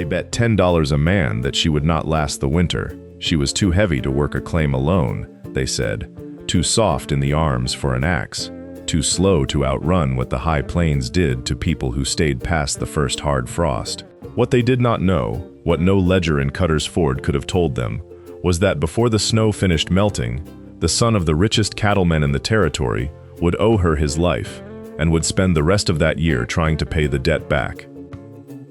bet $10 a man that she would not last the winter. She was too heavy to work a claim alone, they said, too soft in the arms for an axe, too slow to outrun what the high plains did to people who stayed past the first hard frost. What they did not know, what no ledger in Cutter's Ford could have told them, was that before the snow finished melting, the son of the richest cattleman in the territory would owe her his life and would spend the rest of that year trying to pay the debt back.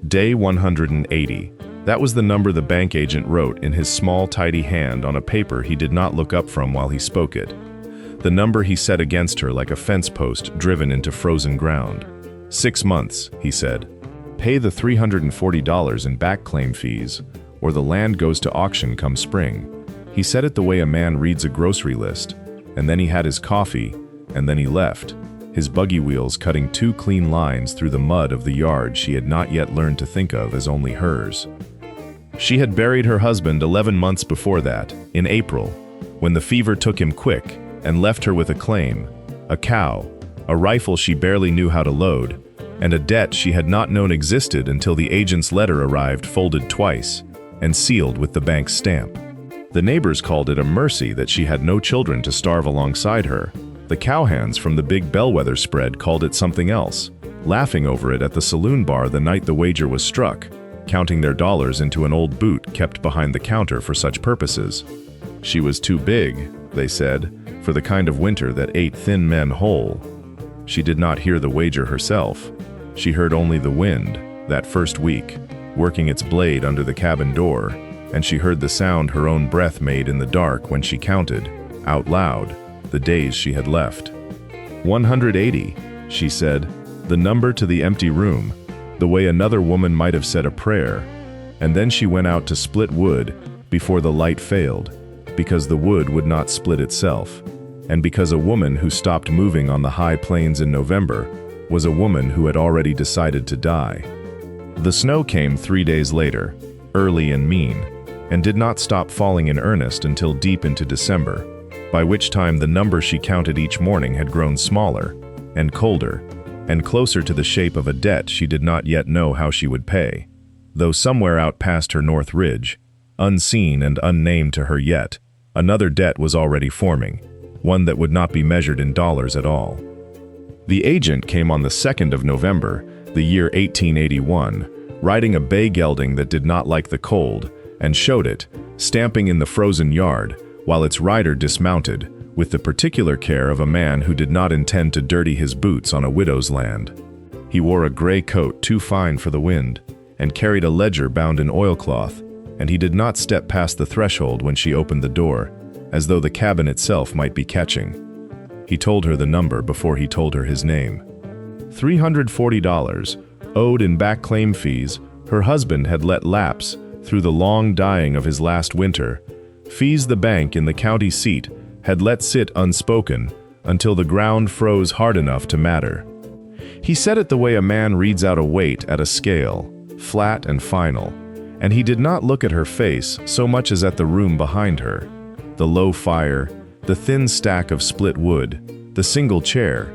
Day 180. That was the number the bank agent wrote in his small, tidy hand on a paper he did not look up from while he spoke it. The number he set against her like a fence post driven into frozen ground. 6 months, he said. Pay the $340 in back claim fees, or the land goes to auction come spring. He said it the way a man reads a grocery list, and then he had his coffee, and then he left, his buggy wheels cutting 2 clean lines through the mud of the yard she had not yet learned to think of as only hers. She had buried her husband 11 months before that, in April, when the fever took him quick and left her with a claim, a cow, a rifle she barely knew how to load, and a debt she had not known existed until the agent's letter arrived folded twice and sealed with the bank's stamp. The neighbors called it a mercy that she had no children to starve alongside her. The Cowhands from the big bellwether spread called it something else, laughing over it at the saloon bar the night the wager was struck, counting their dollars into an old boot kept behind the counter for such purposes. She was too big, they said, for the kind of winter that ate thin men whole. She did not hear the wager herself. She heard only the wind, that first week, working its blade under the cabin door, and she heard the sound her own breath made in the dark when she counted, out loud, the days she had left. 180, she said, the number to the empty room, the way another woman might have said a prayer, and then she went out to split wood before the light failed, because the wood would not split itself, and because a woman who stopped moving on the high plains in November was a woman who had already decided to die. The snow came 3 days later, early and mean, and did not stop falling in earnest until deep into December, by which time the number she counted each morning had grown smaller, and colder, and closer to the shape of a debt she did not yet know how she would pay, though somewhere out past her north ridge, unseen and unnamed to her yet, another debt was already forming, one that would not be measured in dollars at all. The agent came on the 2nd of November, the year 1881, riding a bay gelding that did not like the cold, and showed it, stamping in the frozen yard, while its rider dismounted, with the particular care of a man who did not intend to dirty his boots on a widow's land. He wore a gray coat too fine for the wind, and carried a ledger bound in oilcloth, and he did not step past the threshold when she opened the door, as though the cabin itself might be catching. He told her the number before he told her his name. $340, owed in back claim fees, her husband had let lapse through the long dying of his last winter, fees the bank in the county seat had let sit unspoken until the ground froze hard enough to matter. He said it the way a man reads out a weight at a scale, flat and final, and he did not look at her face so much as at the room behind her, the low fire, the thin stack of split wood, the single chair,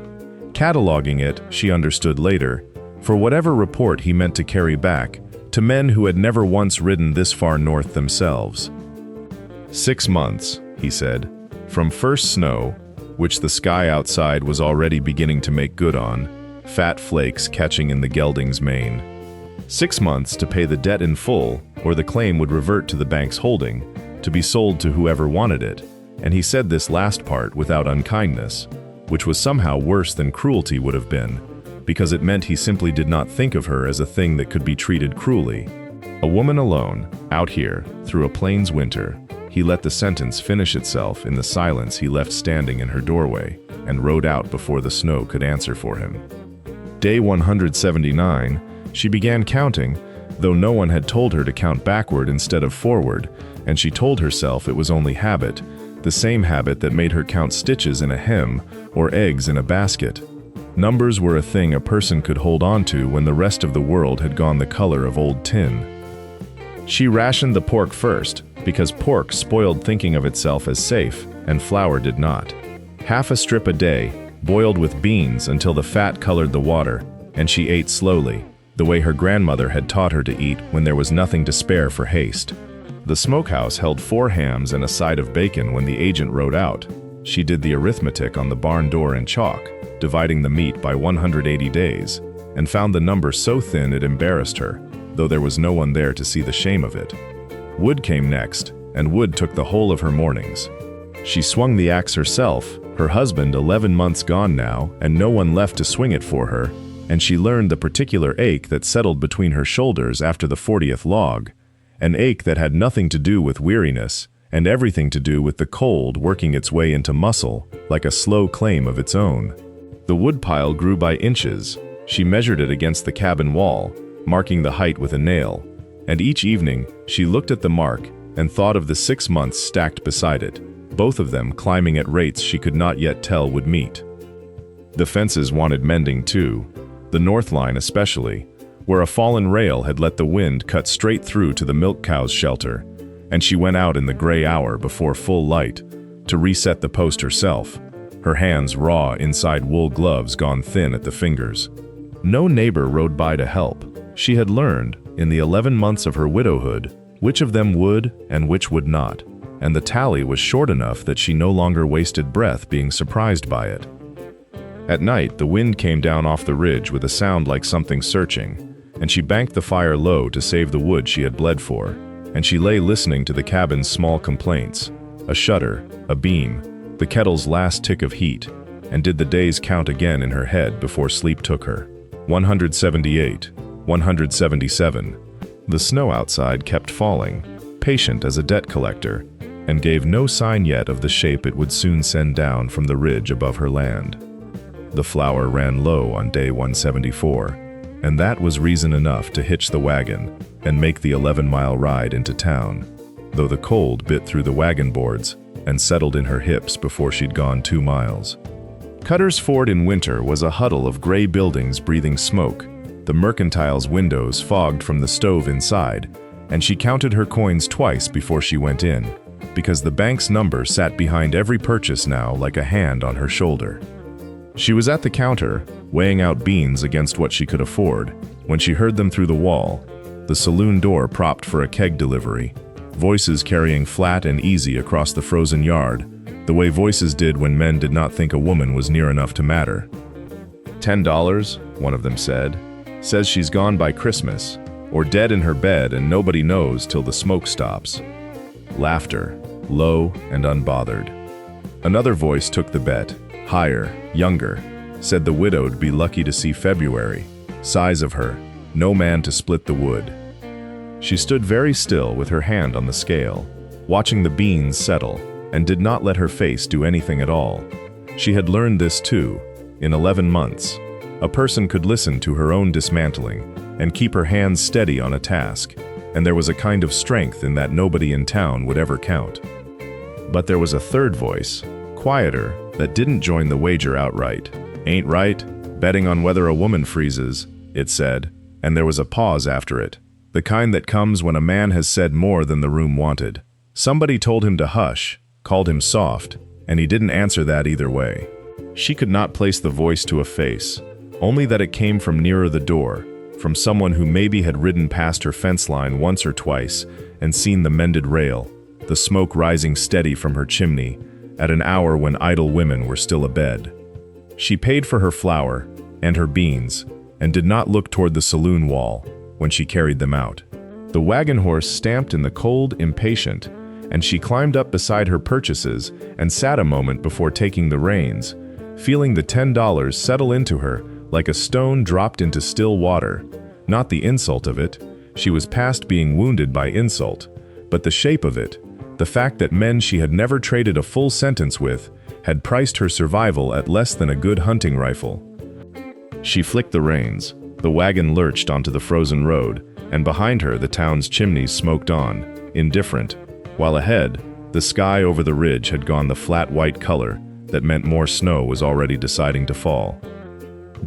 cataloging it, she understood later, for whatever report he meant to carry back to men who had never once ridden this far north themselves. 6 months, he said, from first snow, which the sky outside was already beginning to make good on, fat flakes catching in the gelding's mane. 6 months to pay the debt in full, or the claim would revert to the bank's holding, to be sold to whoever wanted it, and he said this last part without unkindness, which was somehow worse than cruelty would have been, because it meant he simply did not think of her as a thing that could be treated cruelly. A woman alone, out here, through a plains winter, he let the sentence finish itself in the silence he left standing in her doorway, and rode out before the snow could answer for him. Day 179, she began counting, though no one had told her to count backward instead of forward, and she told herself it was only habit, the same habit that made her count stitches in a hem or eggs in a basket. Numbers were a thing a person could hold on to when the rest of the world had gone the color of old tin. She rationed the pork first, because pork spoiled thinking of itself as safe, and flour did not. Half a strip a day, boiled with beans until the fat colored the water, and she ate slowly, the way her grandmother had taught her to eat when there was nothing to spare for haste. The smokehouse held 4 hams and a side of bacon when the agent rode out. She did the arithmetic on the barn door in chalk, dividing the meat by 180 days, and found the number so thin it embarrassed her, though there was no one there to see the shame of it. Wood came next, and Wood took the whole of her mornings. She swung the axe herself, her husband 11 months gone now, and no one left to swing it for her, and she learned the particular ache that settled between her shoulders after the 40th log, an ache that had nothing to do with weariness, and everything to do with the cold working its way into muscle, like a slow claim of its own. The woodpile grew by inches. She measured it against the cabin wall, marking the height with a nail, and each evening she looked at the mark and thought of the 6 months stacked beside it, both of them climbing at rates she could not yet tell would meet. The fences wanted mending too, the north line especially, where a fallen rail had let the wind cut straight through to the milk cow's shelter, and she went out in the gray hour before full light to reset the post herself, her hands raw inside wool gloves gone thin at the fingers. No neighbor rode by to help. She had learned, in the 11 months of her widowhood, which of them would and which would not, and the tally was short enough that she no longer wasted breath being surprised by it. At night, the wind came down off the ridge with a sound like something searching, and she banked the fire low to save the wood she had bled for, and she lay listening to the cabin's small complaints, a shudder, a beam, the kettle's last tick of heat, and did the days count again in her head before sleep took her. 178, 177. The snow outside kept falling, patient as a debt collector, and gave no sign yet of the shape it would soon send down from the ridge above her land. The flour ran low on day 174, and that was reason enough to hitch the wagon and make the 11-mile ride into town, though the cold bit through the wagon boards and settled in her hips before she'd gone 2 miles. Cutter's Ford in winter was a huddle of gray buildings breathing smoke, the mercantile's windows fogged from the stove inside, and she counted her coins twice before she went in, because the bank's number sat behind every purchase now like a hand on her shoulder. She was at the counter, weighing out beans against what she could afford, when she heard them through the wall, the saloon door propped for a keg delivery, voices carrying flat and easy across the frozen yard, the way voices did when men did not think a woman was near enough to matter. $10, one of them said, says she's gone by Christmas, or dead in her bed and nobody knows till the smoke stops. Laughter, low and unbothered. Another voice took the bet, higher, younger, said the widow'd be lucky to see February, size of her, no man to split the wood. She stood very still with her hand on the scale, watching the beans settle, and did not let her face do anything at all. She had learned this too, in 11 months. A person could listen to her own dismantling and keep her hands steady on a task, and there was a kind of strength in that nobody in town would ever count. But there was a third voice, quieter, that didn't join the wager outright. Ain't right, betting on whether a woman freezes, it said, and there was a pause after it, the kind that comes when a man has said more than the room wanted. Somebody told him to hush, called him soft, and he didn't answer that either way. She could not place the voice to a face, only that it came from nearer the door, from someone who maybe had ridden past her fence line once or twice and seen the mended rail, the smoke rising steady from her chimney, at an hour when idle women were still abed. She paid for her flour and her beans, and did not look toward the saloon wall when she carried them out. The wagon horse stamped in the cold, impatient, and she climbed up beside her purchases and sat a moment before taking the reins, feeling the $10 settle into her like a stone dropped into still water. Not the insult of it, she was past being wounded by insult, but the shape of it, the fact that men she had never traded a full sentence with had priced her survival at less than a good hunting rifle. She flicked the reins, the wagon lurched onto the frozen road, and behind her the town's chimneys smoked on, indifferent, while ahead, the sky over the ridge had gone the flat white color that meant more snow was already deciding to fall.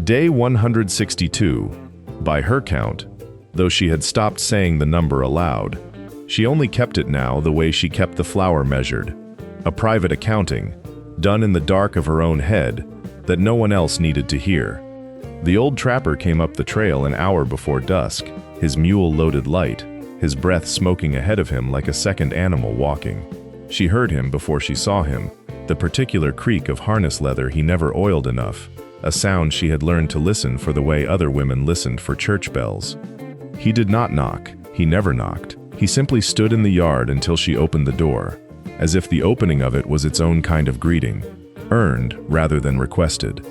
Day 162, by her count, though she had stopped saying the number aloud, she only kept it now the way she kept the flour measured, a private accounting, done in the dark of her own head, that no one else needed to hear. The old trapper came up the trail an hour before dusk, his mule loaded light, his breath smoking ahead of him like a second animal walking. She heard him before she saw him, the particular creak of harness leather he never oiled enough, a sound she had learned to listen for the way other women listened for church bells. He did not knock, he never knocked. He simply stood in the yard until she opened the door, as if the opening of it was its own kind of greeting, earned rather than requested.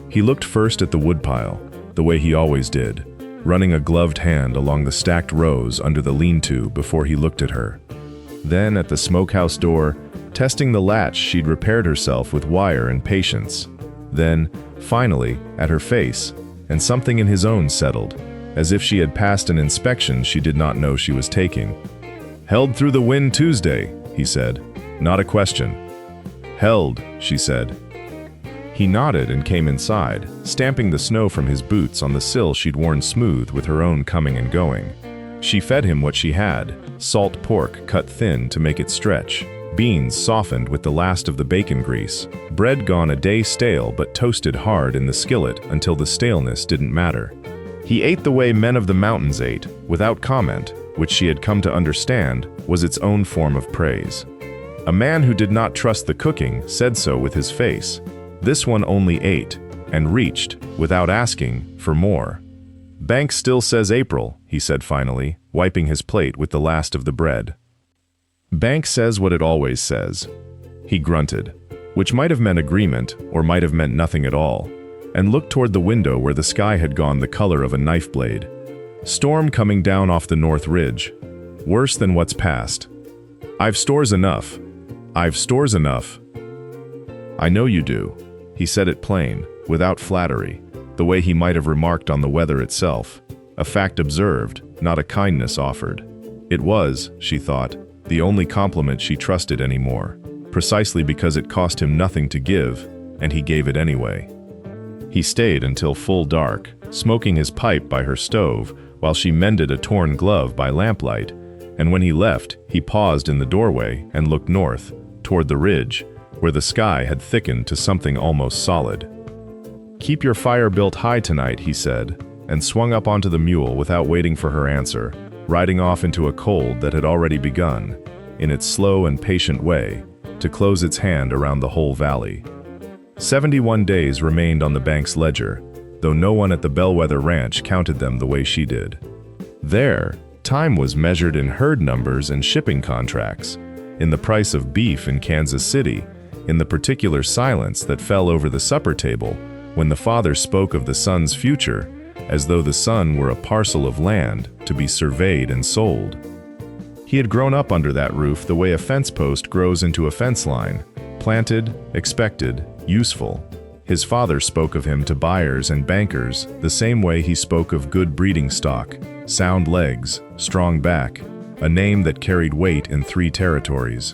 He looked first at the woodpile, the way he always did, running a gloved hand along the stacked rows under the lean-to before he looked at her. Then at the smokehouse door, testing the latch she'd repaired herself with wire and patience. Then, finally, at her face, and something in his own settled, as if she had passed an inspection she did not know she was taking. "Held through the wind Tuesday," he said. Not a question. "Held," she said. He nodded and came inside, stamping the snow from his boots on the sill she'd worn smooth with her own coming and going. She fed him what she had, salt pork cut thin to make it stretch, beans softened with the last of the bacon grease, bread gone a day stale but toasted hard in the skillet until the staleness didn't matter. He ate the way men of the mountains ate, without comment, which she had come to understand was its own form of praise. A man who did not trust the cooking said so with his face. This one only ate, and reached, without asking, for more. "Bank still says April," he said finally, wiping his plate with the last of the bread. "Bank says what it always says." He grunted, which might have meant agreement or might have meant nothing at all, and looked toward the window where the sky had gone the color of a knife blade. Storm coming down off the north ridge. Worse than what's past. I've stores enough. I know you do. He said it plain, without flattery, the way he might have remarked on the weather itself, a fact observed, not a kindness offered. It was, she thought, the only compliment she trusted anymore, precisely because it cost him nothing to give, and he gave it anyway. He stayed until full dark, smoking his pipe by her stove while she mended a torn glove by lamplight, and when he left, he paused in the doorway and looked north, toward the ridge, where the sky had thickened to something almost solid. "Keep your fire built high tonight," he said, and swung up onto the mule without waiting for her answer, riding off into a cold that had already begun, in its slow and patient way, to close its hand around the whole valley. 71 days remained on the bank's ledger, though no one at the Bellwether Ranch counted them the way she did. There, time was measured in herd numbers and shipping contracts, in the price of beef in Kansas City, in the particular silence that fell over the supper table when the father spoke of the son's future, as though the son were a parcel of land to be surveyed and sold. He had grown up under that roof the way a fence post grows into a fence line, planted, expected, useful. His father spoke of him to buyers and bankers the same way he spoke of good breeding stock, sound legs, strong back, a name that carried weight in 3 territories.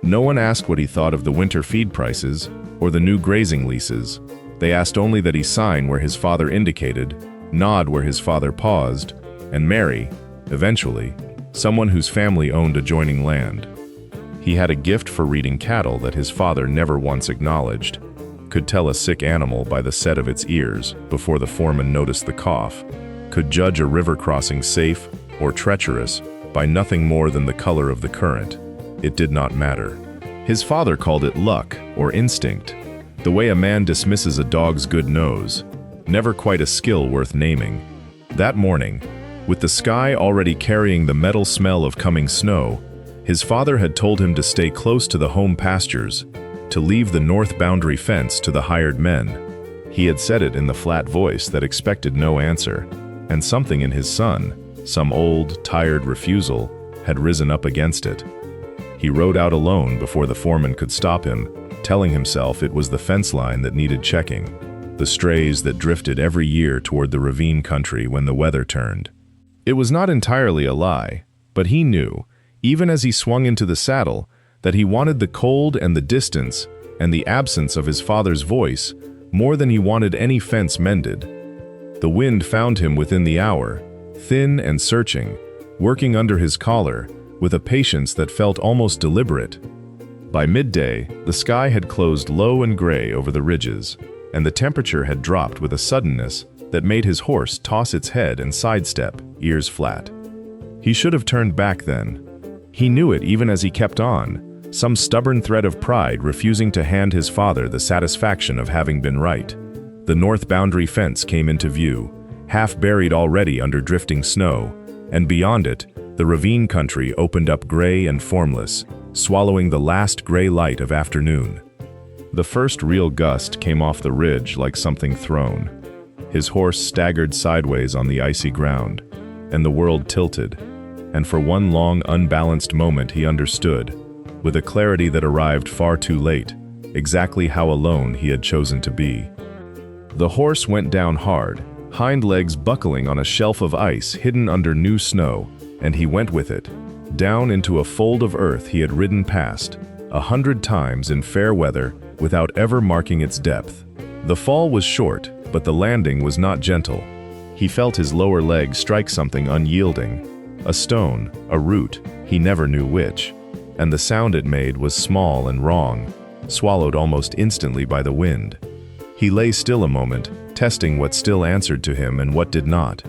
No one asked what he thought of the winter feed prices or the new grazing leases. They asked only that he sign where his father indicated, nod where his father paused, and marry, eventually, someone whose family owned adjoining land. He had a gift for reading cattle that his father never once acknowledged, could tell a sick animal by the set of its ears before the foreman noticed the cough, could judge a river crossing safe or treacherous by nothing more than the color of the current. It did not matter. His father called it luck or instinct, the way a man dismisses a dog's good nose, never quite a skill worth naming. That morning, with the sky already carrying the metal smell of coming snow, his father had told him to stay close to the home pastures, to leave the north boundary fence to the hired men. He had said it in the flat voice that expected no answer, and something in his son, some old, tired refusal, had risen up against it. He rode out alone before the foreman could stop him, telling himself it was the fence line that needed checking, the strays that drifted every year toward the ravine country when the weather turned. It was not entirely a lie, but he knew, even as he swung into the saddle, that he wanted the cold and the distance and the absence of his father's voice more than he wanted any fence mended. The wind found him within the hour, thin and searching, working under his collar, with a patience that felt almost deliberate. By midday, the sky had closed low and gray over the ridges, and the temperature had dropped with a suddenness that made his horse toss its head and sidestep, ears flat. He should have turned back then. He knew it even as he kept on, some stubborn thread of pride refusing to hand his father the satisfaction of having been right. The north boundary fence came into view, half buried already under drifting snow, and beyond it, the ravine country opened up gray and formless, swallowing the last gray light of afternoon. The first real gust came off the ridge like something thrown. His horse staggered sideways on the icy ground, and the world tilted, and for one long, unbalanced moment he understood, with a clarity that arrived far too late, exactly how alone he had chosen to be. The horse went down hard, hind legs buckling on a shelf of ice hidden under new snow, and he went with it, down into a fold of earth he had ridden past 100 times in fair weather without ever marking its depth. The fall was short, but the landing was not gentle. He felt his lower leg strike something unyielding, a stone, a root, he never knew which, and the sound it made was small and wrong, swallowed almost instantly by the wind. He lay still a moment, testing what still answered to him and what did not.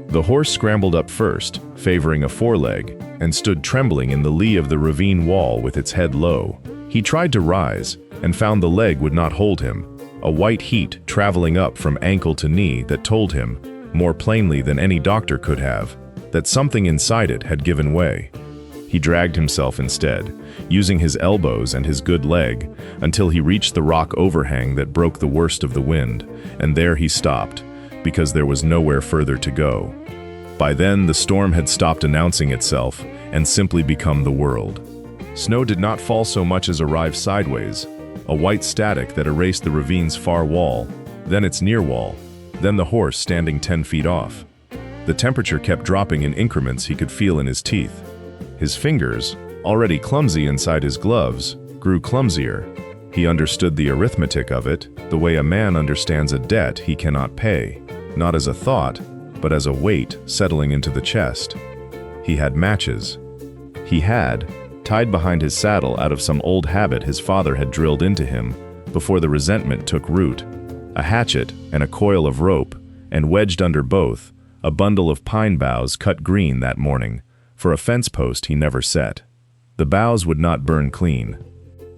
The horse scrambled up first, favoring a foreleg, and stood trembling in the lee of the ravine wall with its head low. He tried to rise, and found the leg would not hold him, a white heat traveling up from ankle to knee that told him, more plainly than any doctor could have, that something inside it had given way. He dragged himself instead, using his elbows and his good leg, until he reached the rock overhang that broke the worst of the wind, and there he stopped, because there was nowhere further to go. By then, the storm had stopped announcing itself and simply become the world. Snow did not fall so much as arrive sideways, a white static that erased the ravine's far wall, then its near wall, then the horse standing 10 feet off. The temperature kept dropping in increments he could feel in his teeth. His fingers, already clumsy inside his gloves, grew clumsier. He understood the arithmetic of it, the way a man understands a debt he cannot pay, not as a thought, but as a weight settling into the chest. He had matches. He had, tied behind his saddle out of some old habit his father had drilled into him, before the resentment took root, a hatchet and a coil of rope, and wedged under both, a bundle of pine boughs cut green that morning, for a fence post he never set. The boughs would not burn clean.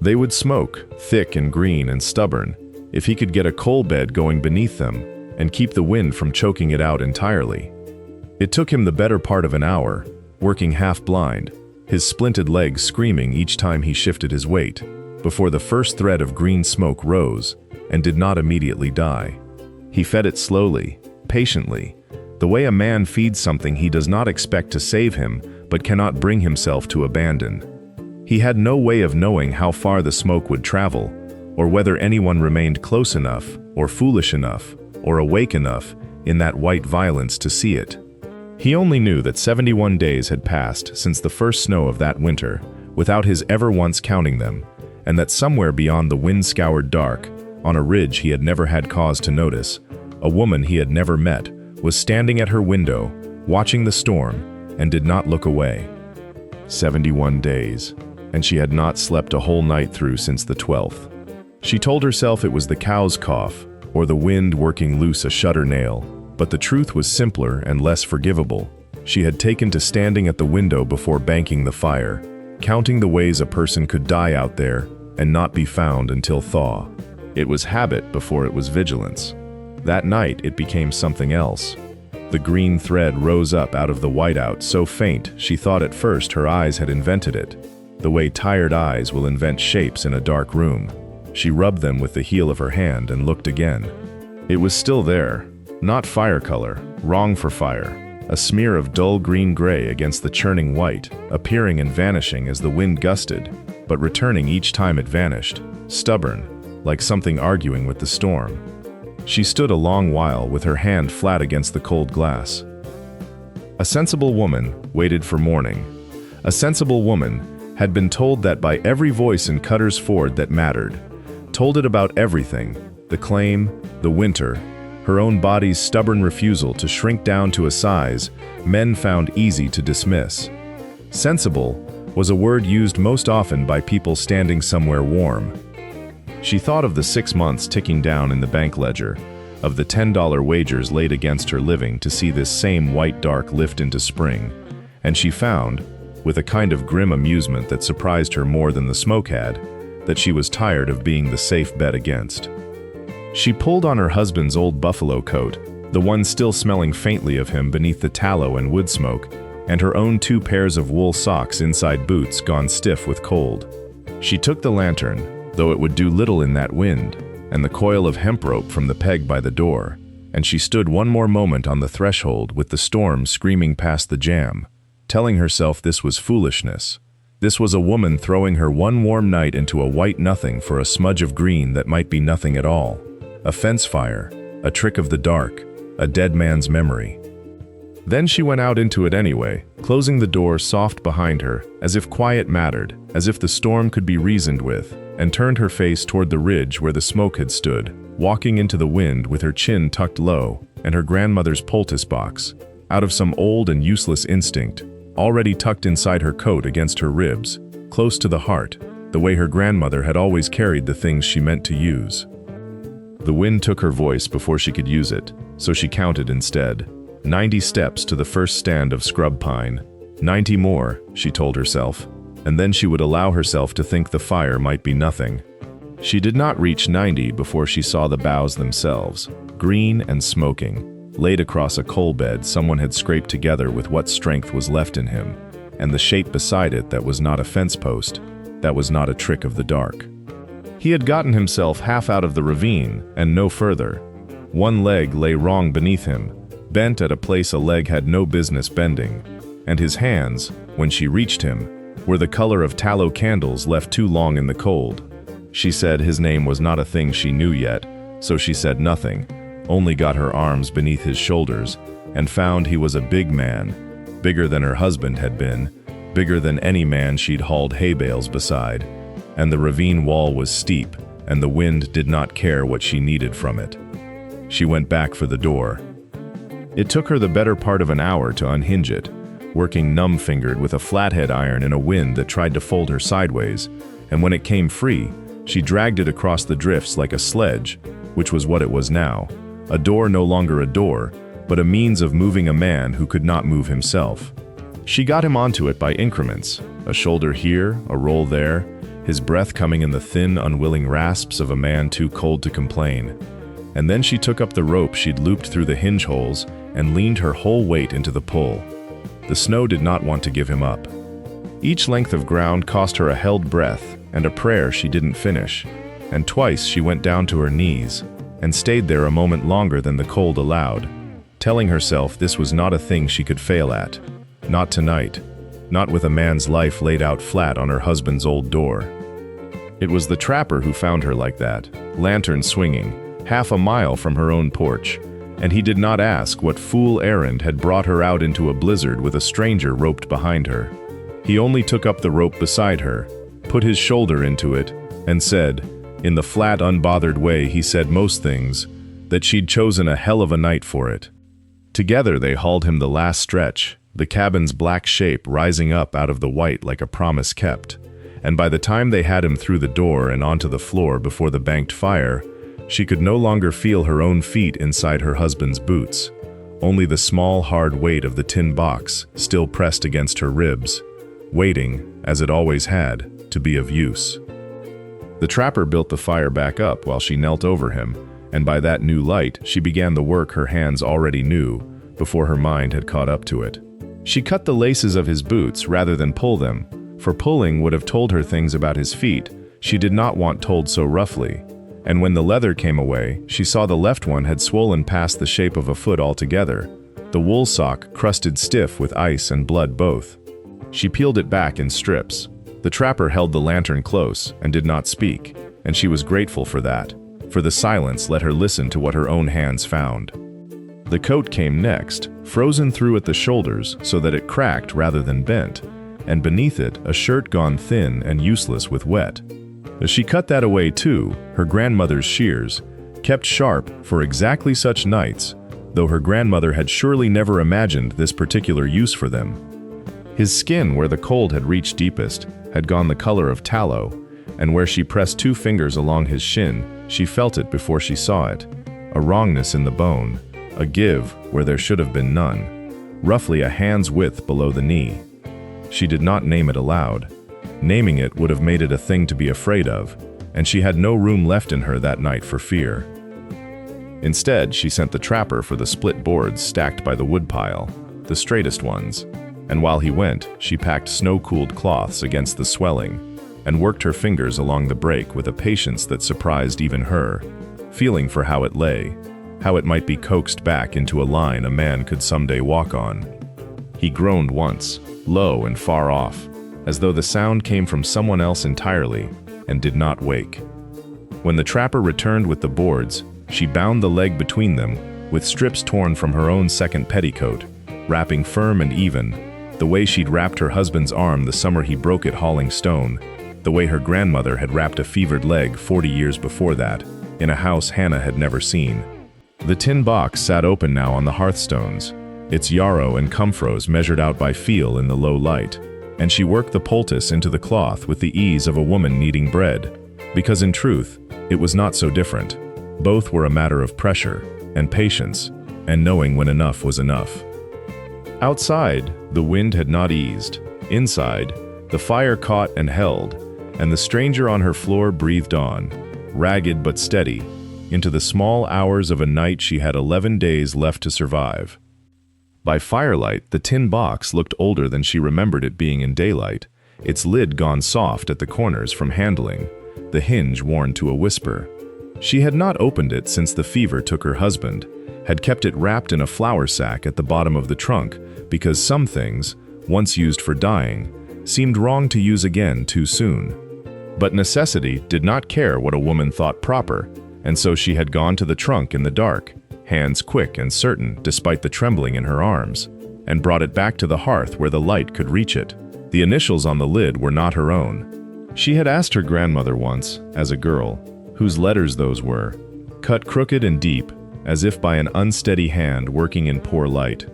They would smoke, thick and green and stubborn, if he could get a coal bed going beneath them and keep the wind from choking it out entirely. It took him the better part of an hour, working half blind, his splinted legs screaming each time he shifted his weight, before the first thread of green smoke rose and did not immediately die. He fed it slowly, patiently, the way a man feeds something he does not expect to save him but cannot bring himself to abandon. He had no way of knowing how far the smoke would travel, or whether anyone remained close enough, or foolish enough, or awake enough in that white violence to see it. He only knew that 71 days had passed since the first snow of that winter, without his ever once counting them, and that somewhere beyond the wind-scoured dark, on a ridge he had never had cause to notice, a woman he had never met was standing at her window, watching the storm, and did not look away. 71 days, and she had not slept a whole night through since the 12th. She told herself it was the cow's cough, or the wind working loose a shutter nail, but the truth was simpler and less forgivable. She had taken to standing at the window before banking the fire, counting the ways a person could die out there and not be found until thaw. It was habit before it was vigilance. That night it became something else. The green thread rose up out of the whiteout so faint she thought at first her eyes had invented it, the way tired eyes will invent shapes in a dark room. She rubbed them with the heel of her hand and looked again. It was still there, not fire color, wrong for fire, a smear of dull green-gray against the churning white, appearing and vanishing as the wind gusted, but returning each time it vanished, stubborn, like something arguing with the storm. She stood a long while with her hand flat against the cold glass. A sensible woman waited for morning. A sensible woman had been told that by every voice in Cutter's Ford that mattered, told it about everything, the claim, the winter, her own body's stubborn refusal to shrink down to a size men found easy to dismiss. Sensible was a word used most often by people standing somewhere warm. She thought of the 6 months ticking down in the bank ledger, of the $10 wagers laid against her living to see this same white dark lift into spring, and she found, with a kind of grim amusement that surprised her more than the smoke had, that she was tired of being the safe bet against. She pulled on her husband's old buffalo coat, the one still smelling faintly of him beneath the tallow and wood smoke, and her own 2 pairs of wool socks inside boots gone stiff with cold. She took the lantern, though it would do little in that wind, and the coil of hemp rope from the peg by the door, and she stood one more moment on the threshold with the storm screaming past the jamb, telling herself this was foolishness. This was a woman throwing her one warm night into a white nothing for a smudge of green that might be nothing at all. A fence fire, a trick of the dark, a dead man's memory. Then she went out into it anyway, closing the door soft behind her, as if quiet mattered, as if the storm could be reasoned with, and turned her face toward the ridge where the smoke had stood, walking into the wind with her chin tucked low, and her grandmother's poultice box, out of some old and useless instinct, already tucked inside her coat against her ribs, close to the heart, the way her grandmother had always carried the things she meant to use. The wind took her voice before she could use it, so she counted instead. 90 steps to the first stand of scrub pine. 90 more, she told herself, and then she would allow herself to think the fire might be nothing. She did not reach 90 before she saw the boughs themselves, green and smoking, laid across a coal bed someone had scraped together with what strength was left in him, and the shape beside it that was not a fence post, that was not a trick of the dark. He had gotten himself half out of the ravine, and no further. One leg lay wrong beneath him, bent at a place a leg had no business bending, and his hands, when she reached him, were the color of tallow candles left too long in the cold. She said his name was not a thing she knew yet, so she said nothing, only got her arms beneath his shoulders, and found he was a big man, bigger than her husband had been, bigger than any man she'd hauled hay bales beside, and the ravine wall was steep, and the wind did not care what she needed from it. She went back for the door. It took her the better part of an hour to unhinge it, working numb-fingered with a flathead iron in a wind that tried to fold her sideways, and when it came free, she dragged it across the drifts like a sledge, which was what it was now, a door no longer a door, but a means of moving a man who could not move himself. She got him onto it by increments, a shoulder here, a roll there, his breath coming in the thin, unwilling rasps of a man too cold to complain. And then she took up the rope she'd looped through the hinge holes and leaned her whole weight into the pull. The snow did not want to give him up. Each length of ground cost her a held breath and a prayer she didn't finish, and twice she went down to her knees and stayed there a moment longer than the cold allowed, telling herself this was not a thing she could fail at. Not tonight. Not with a man's life laid out flat on her husband's old door. It was the trapper who found her like that, lantern swinging, half a mile from her own porch, and he did not ask what fool errand had brought her out into a blizzard with a stranger roped behind her. He only took up the rope beside her, put his shoulder into it, and said, in the flat, unbothered way he said most things, that she'd chosen a hell of a night for it. Together they hauled him the last stretch, the cabin's black shape rising up out of the white like a promise kept, and by the time they had him through the door and onto the floor before the banked fire, she could no longer feel her own feet inside her husband's boots, only the small, hard weight of the tin box still pressed against her ribs, waiting, as it always had, to be of use. The trapper built the fire back up while she knelt over him, and by that new light she began the work her hands already knew before her mind had caught up to it. She cut the laces of his boots rather than pull them, for pulling would have told her things about his feet she did not want told so roughly, and when the leather came away, she saw the left one had swollen past the shape of a foot altogether, the wool sock crusted stiff with ice and blood both. She peeled it back in strips. The trapper held the lantern close and did not speak, and she was grateful for that, for the silence let her listen to what her own hands found. The coat came next, frozen through at the shoulders so that it cracked rather than bent, and beneath it a shirt gone thin and useless with wet. She cut that away too, her grandmother's shears, kept sharp for exactly such nights, though her grandmother had surely never imagined this particular use for them. His skin, where the cold had reached deepest, had gone the color of tallow, and where she pressed 2 fingers along his shin, she felt it before she saw it. a wrongness in the bone, a give where there should have been none, roughly a hand's width below the knee. She did not name it aloud. Naming it would have made it a thing to be afraid of, and she had no room left in her that night for fear. Instead, she sent the trapper for the split boards stacked by the woodpile, the straightest ones, and while he went, she packed snow-cooled cloths against the swelling and worked her fingers along the break with a patience that surprised even her, feeling for how it lay, how it might be coaxed back into a line a man could someday walk on. He groaned once, low and far off, as though the sound came from someone else entirely, and did not wake. When the trapper returned with the boards, she bound the leg between them, with strips torn from her own second petticoat, wrapping firm and even, the way she'd wrapped her husband's arm the summer he broke it hauling stone, the way her grandmother had wrapped a fevered leg 40 years before that, in a house Hannah had never seen. The tin box sat open now on the hearthstones, its yarrow and comfros measured out by feel in the low light, and she worked the poultice into the cloth with the ease of a woman kneading bread, because in truth, it was not so different. Both were a matter of pressure, and patience, and knowing when enough was enough. Outside, the wind had not eased. Inside, the fire caught and held, and the stranger on her floor breathed on, ragged but steady, into the small hours of a night she had 11 days left to survive. By firelight, the tin box looked older than she remembered it being in daylight, its lid gone soft at the corners from handling, the hinge worn to a whisper. She had not opened it since the fever took her husband, had kept it wrapped in a flour sack at the bottom of the trunk because some things, once used for dyeing, seemed wrong to use again too soon. But necessity did not care what a woman thought proper, and so she had gone to the trunk in the dark, hands quick and certain despite the trembling in her arms, and brought it back to the hearth where the light could reach it. The initials on the lid were not her own. She had asked her grandmother once, as a girl, whose letters those were, cut crooked and deep, as if by an unsteady hand working in poor light,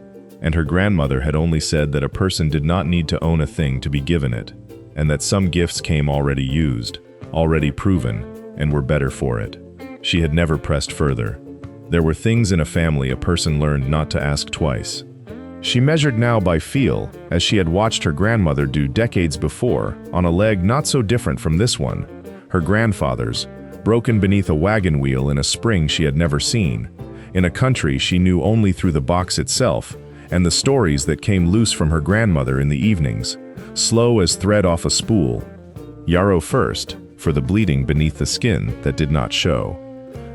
and her grandmother had only said that a person did not need to own a thing to be given it, and that some gifts came already used, already proven, and were better for it. She had never pressed further. There were things in a family a person learned not to ask twice. She measured now by feel, as she had watched her grandmother do decades before, on a leg not so different from this one, her grandfather's, broken beneath a wagon wheel in a spring she had never seen, in a country she knew only through the box itself, and the stories that came loose from her grandmother in the evenings, slow as thread off a spool. Yarrow first, for the bleeding beneath the skin that did not show.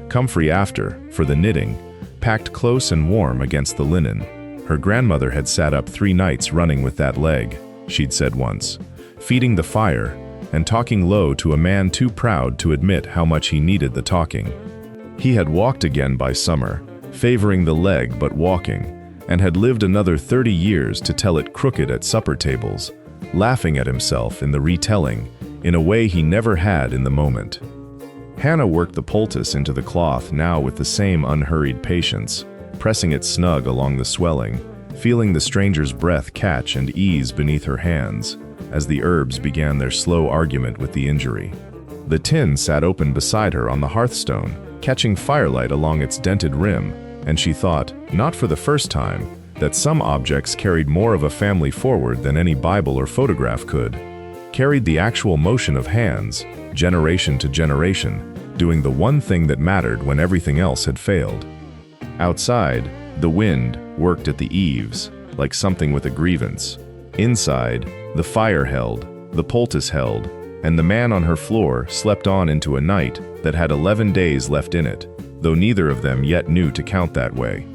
Comfrey after, for the knitting, packed close and warm against the linen. Her grandmother had sat up 3 nights running with that leg, she'd said once, feeding the fire, and talking low to a man too proud to admit how much he needed the talking. He had walked again by summer, favoring the leg but walking, and had lived another 30 years to tell it crooked at supper tables, laughing at himself in the retelling, in a way he never had in the moment. Hannah worked the poultice into the cloth now with the same unhurried patience, pressing it snug along the swelling, feeling the stranger's breath catch and ease beneath her hands, as the herbs began their slow argument with the injury. The tin sat open beside her on the hearthstone, catching firelight along its dented rim, and she thought, not for the first time, that some objects carried more of a family forward than any Bible or photograph could, carried the actual motion of hands, generation to generation, doing the one thing that mattered when everything else had failed. Outside, the wind worked at the eaves, like something with a grievance. Inside, the fire held, the poultice held, and the man on her floor slept on into a night that had 11 days left in it, though neither of them yet knew to count that way.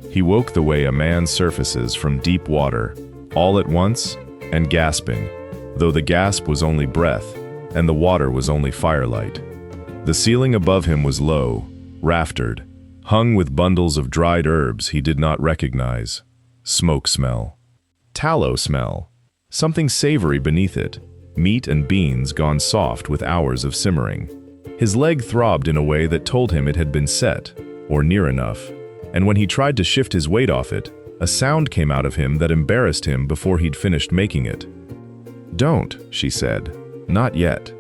He woke the way a man surfaces from deep water, all at once, and gasping, though the gasp was only breath, and the water was only firelight. The ceiling above him was low, raftered, hung with bundles of dried herbs he did not recognize. Smoke smell. Tallow smell. Something savory beneath it, meat and beans gone soft with hours of simmering. His leg throbbed in a way that told him it had been set, or near enough, and when he tried to shift his weight off it, a sound came out of him that embarrassed him before he'd finished making it. "Don't," she said. "Not yet."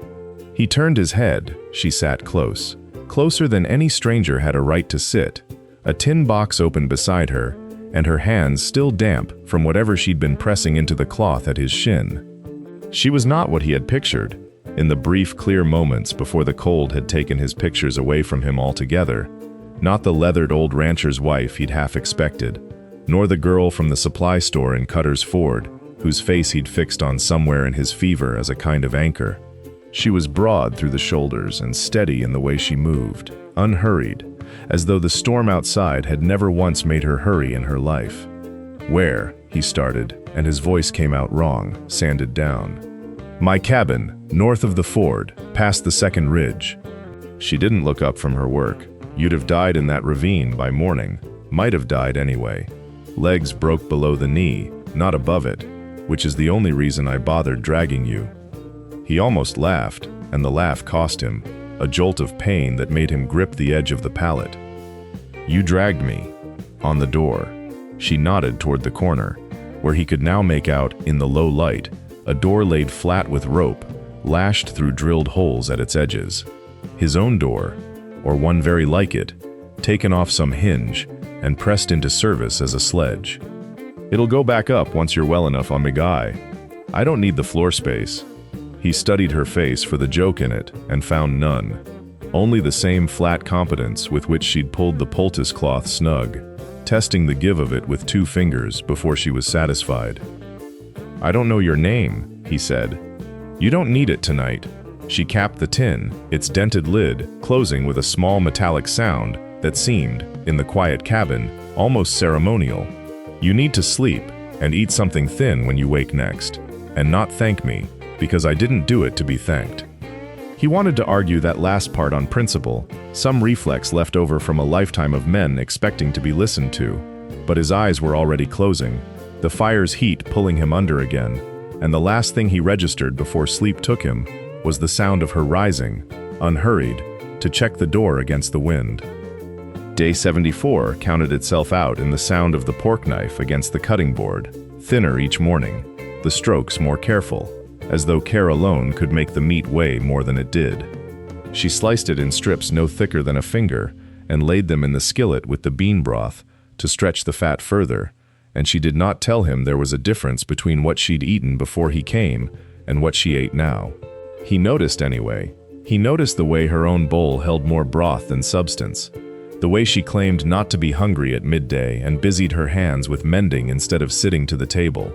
He turned his head. She sat close. closer than any stranger had a right to sit. A tin box opened beside her, and her hands still damp from whatever she'd been pressing into the cloth at his shin. She was not what he had pictured. In the brief, clear moments before the cold had taken his pictures away from him altogether, not the leathered old rancher's wife he'd half expected, nor the girl from the supply store in Cutter's Ford, whose face he'd fixed on somewhere in his fever as a kind of anchor. She was broad through the shoulders and steady in the way she moved, unhurried, as though the storm outside had never once made her hurry in her life. "Where?" he started, and his voice came out wrong, sanded down. "My cabin, north of the ford, past the second ridge." She didn't look up from her work. "You'd have died in that ravine by morning. Might have died anyway. Legs broke below the knee, not above it, which is the only reason I bothered dragging you." He almost laughed, and the laugh cost him, a jolt of pain that made him grip the edge of the pallet. "You dragged me." On the door. She nodded toward the corner, where he could now make out, in the low light, a door laid flat with rope, lashed through drilled holes at its edges. His own door, or one very like it, taken off some hinge and pressed into service as a sledge. "It'll go back up once you're well enough on my guy. I don't need the floor space." He studied her face for the joke in it and found none. Only the same flat competence with which she'd pulled the poultice cloth snug, testing the give of it with 2 fingers before she was satisfied. "I don't know your name," he said. "You don't need it tonight." She capped the tin, its dented lid closing with a small metallic sound that seemed, in the quiet cabin, almost ceremonial. "You need to sleep and eat something thin when you wake next, and not thank me, because I didn't do it to be thanked." He wanted to argue that last part on principle, some reflex left over from a lifetime of men expecting to be listened to, but his eyes were already closing, the fire's heat pulling him under again, and the last thing he registered before sleep took him was the sound of her rising, unhurried, to check the door against the wind. Day 74 counted itself out in the sound of the pork knife against the cutting board, thinner each morning, the strokes more careful, as though care alone could make the meat weigh more than it did. She sliced it in strips no thicker than a finger and laid them in the skillet with the bean broth to stretch the fat further, and she did not tell him there was a difference between what she'd eaten before he came and what she ate now. He noticed anyway. He noticed the way her own bowl held more broth than substance, the way she claimed not to be hungry at midday and busied her hands with mending instead of sitting to the table.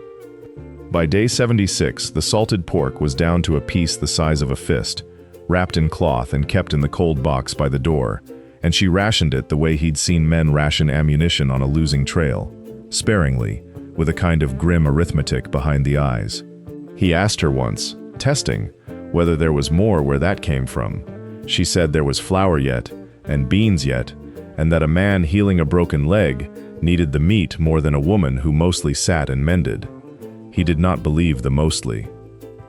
By day 76, the salted pork was down to a piece the size of a fist, wrapped in cloth and kept in the cold box by the door, and she rationed it the way he'd seen men ration ammunition on a losing trail, sparingly, with a kind of grim arithmetic behind the eyes. He asked her once, testing, whether there was more where that came from. She said there was flour yet, and beans yet, and that a man healing a broken leg needed the meat more than a woman who mostly sat and mended. He did not believe the mostly.